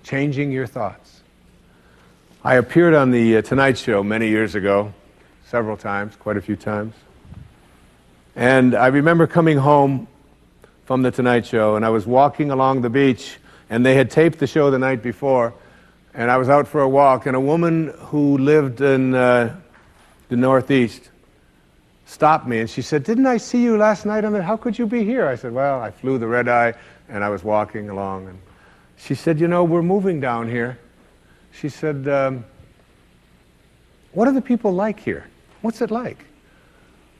Changing your thoughts. I appeared on the Tonight Show many years ago, several times, quite a few times. And I remember coming home from the Tonight Show, and I was walking along the beach, and they had taped the show the night before, and I was out for a walk, and a woman who lived in the Northeast stopped me, and she said, "Didn't I see you last night on the, how could you be here?" I said, "Well, I flew the red eye, and I was walking along." And she said, "You know, we're moving down here." She said, "What are the people like here? What's it like?"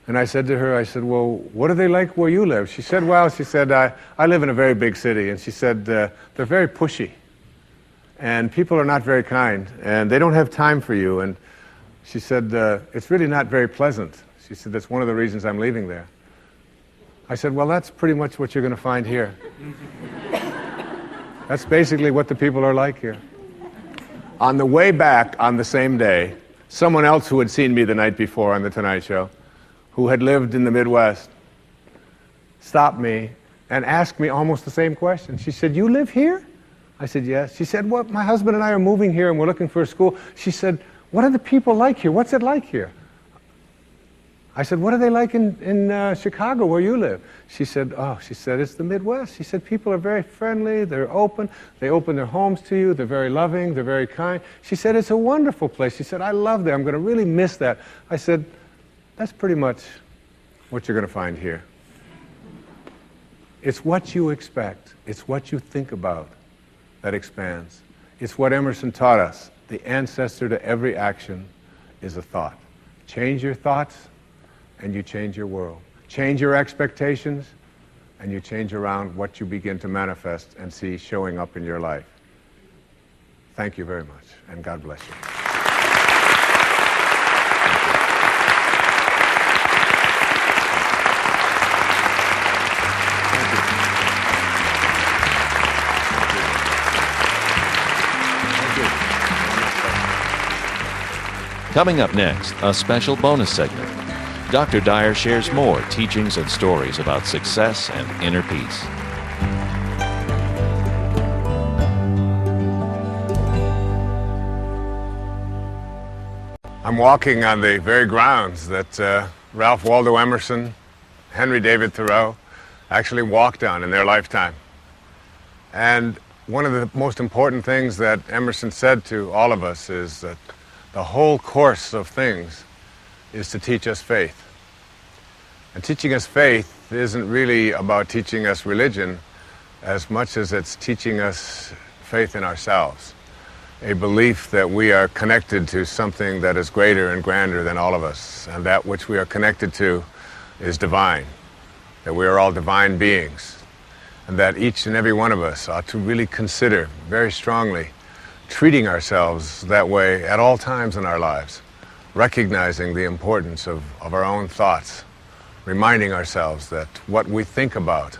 And I said to her, I said, "Well, what are they like where you live?" She said, "Well," she said, I live in a very big city." And she said, "They're very pushy. And people are not very kind. And they don't have time for you." And she said, "It's really not very pleasant." She said, "That's one of the reasons I'm leaving there." I said, "Well, that's pretty much what you're going to find here." That's basically what the people are like here. On the way back on the same day, someone else who had seen me the night before on The Tonight Show, who had lived in the Midwest, stopped me and asked me almost the same question. She said, "You live here?" I said, "Yes." She said, "Well, my husband and I are moving here and we're looking for a school." She said, "What are the people like here? What's it like here?" I said, "What are they like in Chicago where you live?" She said, "It's the Midwest." She said, "People are very friendly, they're open, they open their homes to you, they're very loving, they're very kind." She said, "It's a wonderful place." She said, "I love that, I'm going to really miss that." I said, "That's pretty much what you're going to find here." It's what you expect, it's what you think about that expands. It's what Emerson taught us. The ancestor to every action is a thought. Change your thoughts, and you change your world. Change your expectations, and you change around what you begin to manifest and see showing up in your life. Thank you very much, and God bless you. Coming up next, a special bonus segment. Dr. Dyer shares more teachings and stories about success and inner peace. I'm walking on the very grounds that Ralph Waldo Emerson, Henry David Thoreau actually walked on in their lifetime. And one of the most important things that Emerson said to all of us is that the whole course of things is to teach us faith. And teaching us faith isn't really about teaching us religion as much as it's teaching us faith in ourselves. A belief that we are connected to something that is greater and grander than all of us, and that which we are connected to is divine, that we are all divine beings, and that each and every one of us ought to really consider very strongly treating ourselves that way at all times in our lives, recognizing the importance of our own thoughts, reminding ourselves that what we think about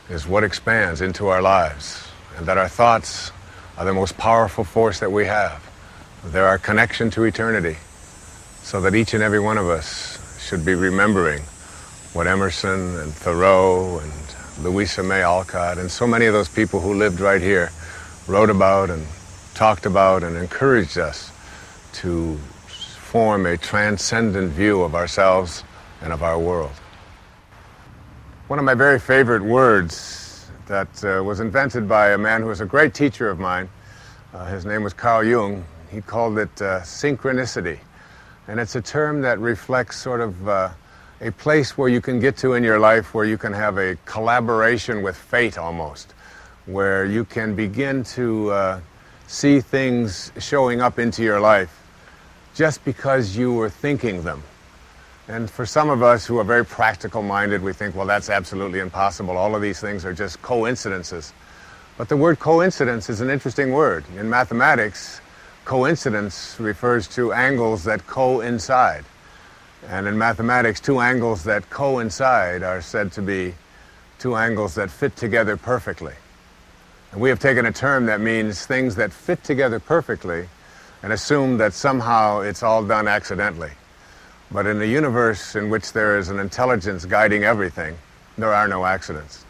is what expands into our lives, and that our thoughts are the most powerful force that we have. They're our connection to eternity, so that each and every one of us should be remembering what Emerson and Thoreau and Louisa May Alcott and so many of those people who lived right here wrote about and talked about and encouraged us to form a transcendent view of ourselves and of our world. One of my very favorite words that was invented by a man who was a great teacher of mine, his name was Carl Jung. He called it synchronicity. And it's a term that reflects sort of a place where you can get to in your life where you can have a collaboration with fate almost, where you can begin to see things showing up into your life just because you were thinking them. And for some of us who are very practical minded, we think, well, that's absolutely impossible. All of these things are just coincidences. But the word coincidence is an interesting word. In mathematics, coincidence refers to angles that coincide. And in mathematics, two angles that coincide are said to be two angles that fit together perfectly. And we have taken a term that means things that fit together perfectly and assume that somehow it's all done accidentally. But in a universe in which there is an intelligence guiding everything, there are no accidents.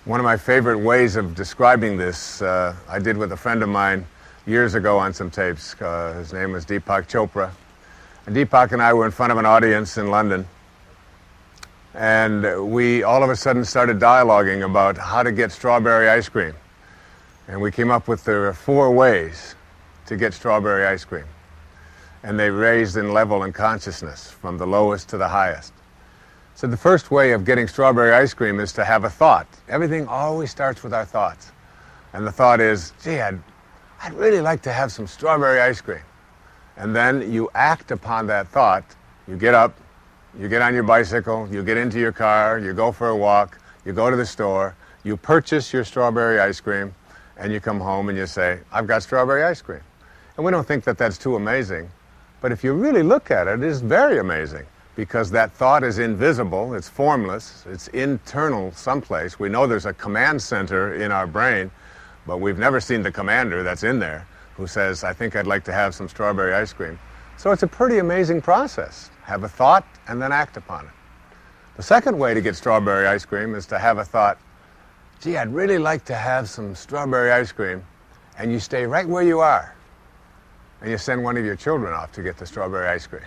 One of my favorite ways of describing this, I did with a friend of mine years ago on some tapes. His name was Deepak Chopra. And Deepak and I were in front of an audience in London. And we all of a sudden started dialoguing about how to get strawberry ice cream. And we came up with there are 4 ways to get strawberry ice cream. And they raised in level and consciousness from the lowest to the highest. So the first way of getting strawberry ice cream is to have a thought. Everything always starts with our thoughts. And the thought is, gee, I'd really like to have some strawberry ice cream. And then you act upon that thought. You get up, you get on your bicycle, you get into your car, you go for a walk, you go to the store, you purchase your strawberry ice cream, and you come home and you say, I've got strawberry ice cream. And we don't think that that's too amazing. But if you really look at it, it is very amazing, because that thought is invisible, it's formless, it's internal someplace. We know there's a command center in our brain but we've never seen the commander that's in there who says, I think I'd like to have some strawberry ice cream. So it's a pretty amazing process. Have a thought and then act upon it. The second way to get strawberry ice cream is to have a thought, gee, I'd really like to have some strawberry ice cream, and you stay right where you are, and you send one of your children off to get the strawberry ice cream.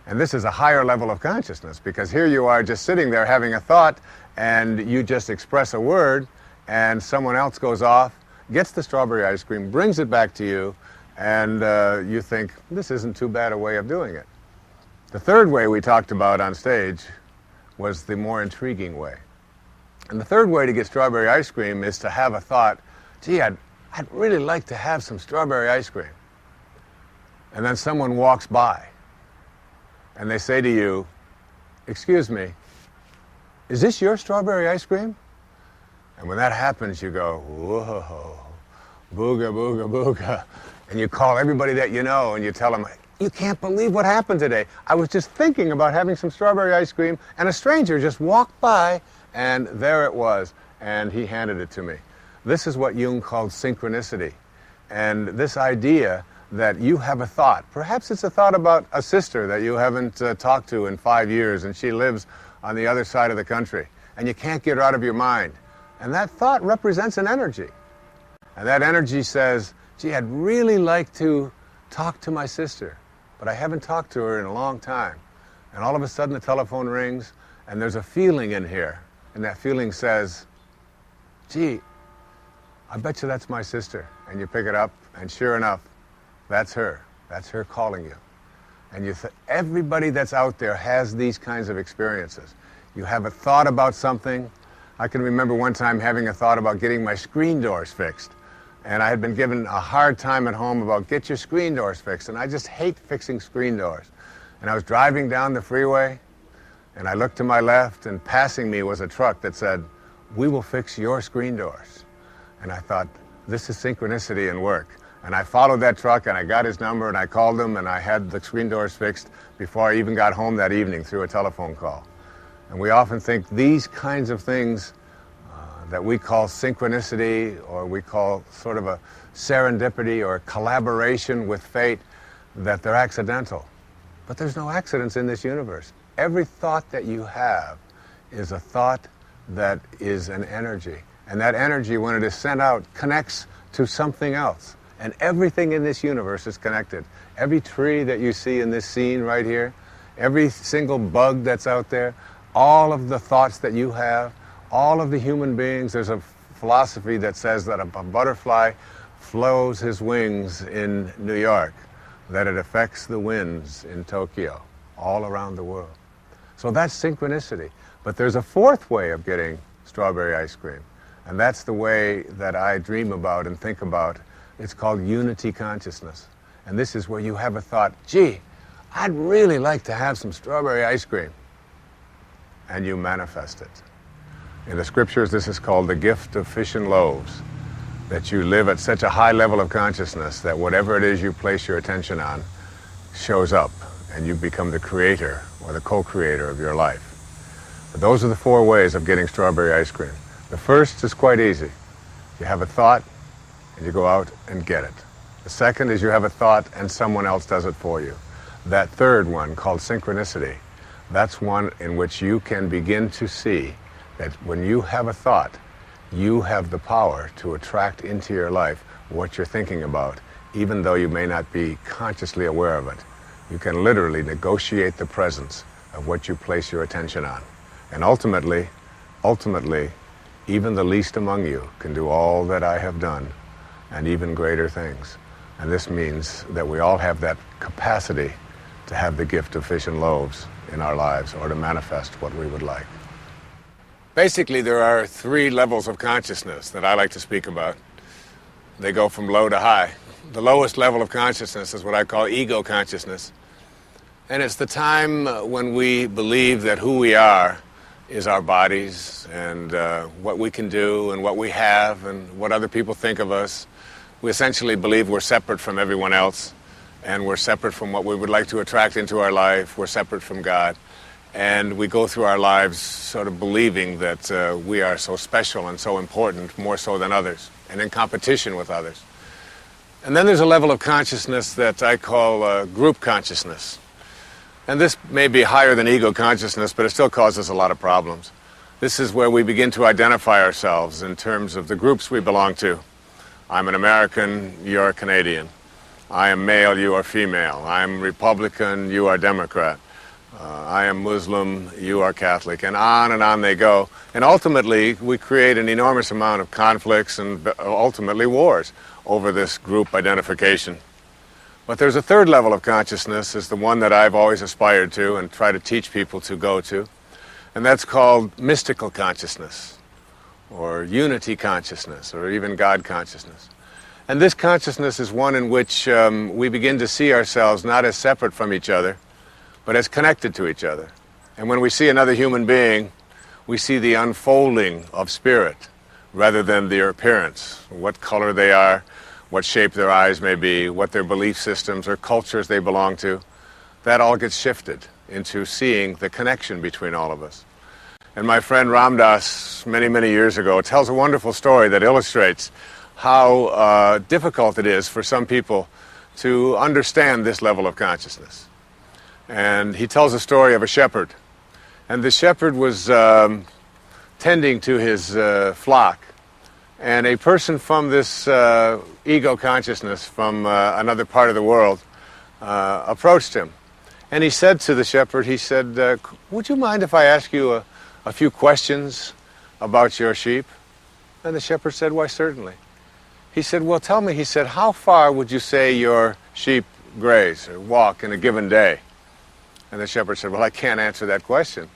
And this is a higher level of consciousness, because here you are just sitting there having a thought, and you just express a word, and someone else goes off, gets the strawberry ice cream, brings it back to you, and you think, this isn't too bad a way of doing it. The third way we talked about on stage was the more intriguing way. And the third way to get strawberry ice cream is to have a thought, gee, I'd really like to have some strawberry ice cream. And then someone walks by, and they say to you, excuse me, is this your strawberry ice cream? And when that happens, you go, whoa, booga, booga, booga. And you call everybody that you know, and you tell them, you can't believe what happened today. I was just thinking about having some strawberry ice cream, and a stranger just walked by, and there it was, and he handed it to me. This is what Jung called synchronicity. And this idea that you have a thought. Perhaps it's a thought about a sister that you haven't talked to in 5 years, and she lives on the other side of the country, and you can't get her out of your mind. And that thought represents an energy. And that energy says, gee, I'd really like to talk to my sister, but I haven't talked to her in a long time. And all of a sudden the telephone rings, and there's a feeling in here. And that feeling says, gee, I bet you that's my sister. And you pick it up, and sure enough, that's her. That's her calling you. And everybody that's out there has these kinds of experiences. You have a thought about something. I can remember one time having a thought about getting my screen doors fixed. And I had been given a hard time at home about get your screen doors fixed. And I just hate fixing screen doors. And I was driving down the freeway, and I looked to my left, and passing me was a truck that said, we will fix your screen doors. And I thought, this is synchronicity in work. And I followed that truck, and I got his number, and I called him, and I had the screen doors fixed before I even got home that evening through a telephone call. And we often think these kinds of things that we call synchronicity, or we call sort of a serendipity or collaboration with fate, that they're accidental. But there's no accidents in this universe. Every thought that you have is a thought that is an energy. And that energy, when it is sent out, connects to something else. And everything in this universe is connected. Every tree that you see in this scene right here, every single bug that's out there, all of the thoughts that you have, all of the human beings. There's a philosophy that says that a butterfly flows his wings in New York, that it affects the winds in Tokyo, all around the world. So that's synchronicity. But there's a fourth way of getting strawberry ice cream, and that's the way that I dream about and think about. It's called unity consciousness. And this is where you have a thought, gee, I'd really like to have some strawberry ice cream. And you manifest it. In the scriptures, this is called the gift of fish and loaves, that you live at such a high level of consciousness that whatever it is you place your attention on shows up, and you become the creator or the co-creator of your life. But those are the four ways of getting strawberry ice cream. The first is quite easy. You have a thought, and you go out and get it. The second is you have a thought, and someone else does it for you. That third one, called synchronicity, that's one in which you can begin to see that when you have a thought, you have the power to attract into your life what you're thinking about, even though you may not be consciously aware of it. You can literally negotiate the presence of what you place your attention on. And ultimately, even the least among you can do all that I have done, and even greater things. And this means that we all have that capacity to have the gift of fish and loaves in our lives, or to manifest what we would like. Basically, there are three levels of consciousness that I like to speak about. They go from low to high. The lowest level of consciousness is what I call ego consciousness. And it's the time when we believe that who we are is our bodies, and what we can do, and what we have, and what other people think of us. We essentially believe we're separate from everyone else, and we're separate from what we would like to attract into our life. We're separate from God. And we go through our lives sort of believing that we are so special and so important, more so than others, and in competition with others. And then there's a level of consciousness that I call group consciousness. And this may be higher than ego consciousness, but it still causes a lot of problems. This is where we begin to identify ourselves in terms of the groups we belong to. I'm an American, you're a Canadian. I am male, you are female. I'm Republican, you are Democrat. I am Muslim, you are Catholic, and on they go. And ultimately, we create an enormous amount of conflicts and ultimately wars over this group identification. But there's a third level of consciousness, is the one that I've always aspired to and try to teach people to go to, and that's called mystical consciousness, or unity consciousness, or even God consciousness. And this consciousness is one in which we begin to see ourselves not as separate from each other, but as connected to each other. And when we see another human being, we see the unfolding of spirit rather than their appearance, what color they are, what shape their eyes may be, what their belief systems or cultures they belong to. That all gets shifted into seeing the connection between all of us. And my friend Ram Dass, many, many years ago, tells a wonderful story that illustrates how difficult it is for some people to understand this level of consciousness. And he tells a story of a shepherd. And the shepherd was tending to his flock. And a person from this ego consciousness from another part of the world approached him. And he said to the shepherd, he said, would you mind if I ask you a few questions about your sheep? And the shepherd said, why, certainly. He said, well, tell me, he said, how far would you say your sheep graze or walk in a given day? And the shepherd said, well, I can't answer that question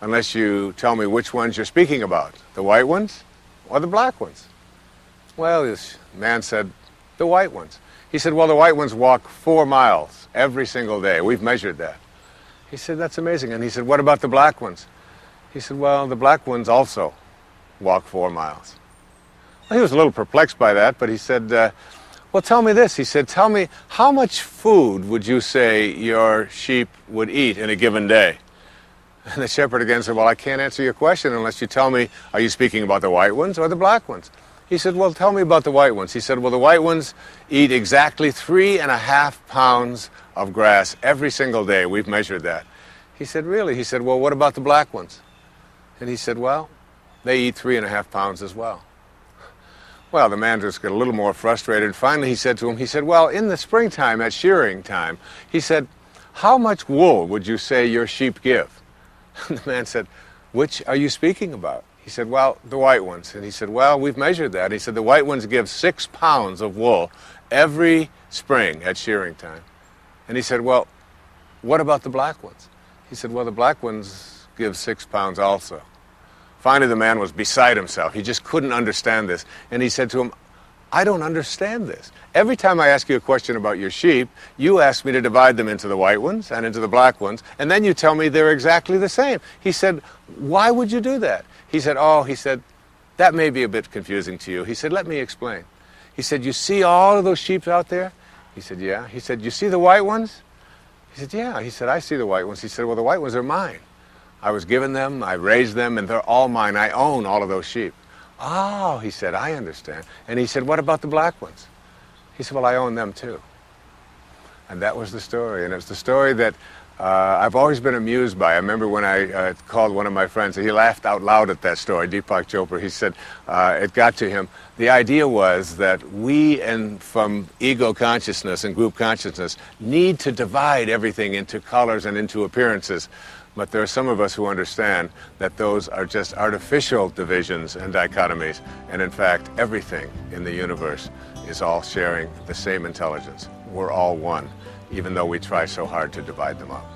unless you tell me which ones you're speaking about, the white ones or the black ones. Well, this man said, the white ones. He said, well, the white ones walk 4 miles every single day. We've measured that. He said, that's amazing. And he said, what about the black ones? He said, well, the black ones also walk 4 miles. Well, he was a little perplexed by that, but he said, well, tell me this. He said, tell me, how much food would you say your sheep would eat in a given day? And the shepherd again said, well, I can't answer your question unless you tell me, are you speaking about the white ones or the black ones? He said, well, tell me about the white ones. He said, well, the white ones eat exactly 3.5 pounds of grass every single day. We've measured that. He said, really? He said, well, what about the black ones? And he said, well, they eat 3.5 pounds as well. Well, the man just got a little more frustrated. Finally, he said to him, he said, well, in the springtime, at shearing time, he said, how much wool would you say your sheep give? And the man said, which are you speaking about? He said, well, the white ones. And he said, well, we've measured that. He said, the white ones give 6 pounds of wool every spring at shearing time. And he said, well, what about the black ones? He said, well, the black ones give 6 pounds also. Finally, the man was beside himself. He just couldn't understand this. And he said to him, I don't understand this. Every time I ask you a question about your sheep, you ask me to divide them into the white ones and into the black ones, and then you tell me they're exactly the same. He said, why would you do that? He said, oh, he said, that may be a bit confusing to you. He said, let me explain. He said, you see all of those sheep out there? He said, yeah. He said, you see the white ones? He said, yeah. He said, I see the white ones. He said, well, the white ones are mine. I was given them, I raised them, and they're all mine. I own all of those sheep. Oh, he said, I understand. And he said, what about the black ones? He said, well, I own them too. And that was the story. And it's the story that I've always been amused by. I remember when I called one of my friends, and he laughed out loud at that story, Deepak Chopra. He said it got to him. The idea was that we, and from ego consciousness and group consciousness, need to divide everything into colors and into appearances. But there are some of us who understand that those are just artificial divisions and dichotomies, and in fact, everything in the universe is all sharing the same intelligence. We're all one, even though we try so hard to divide them up.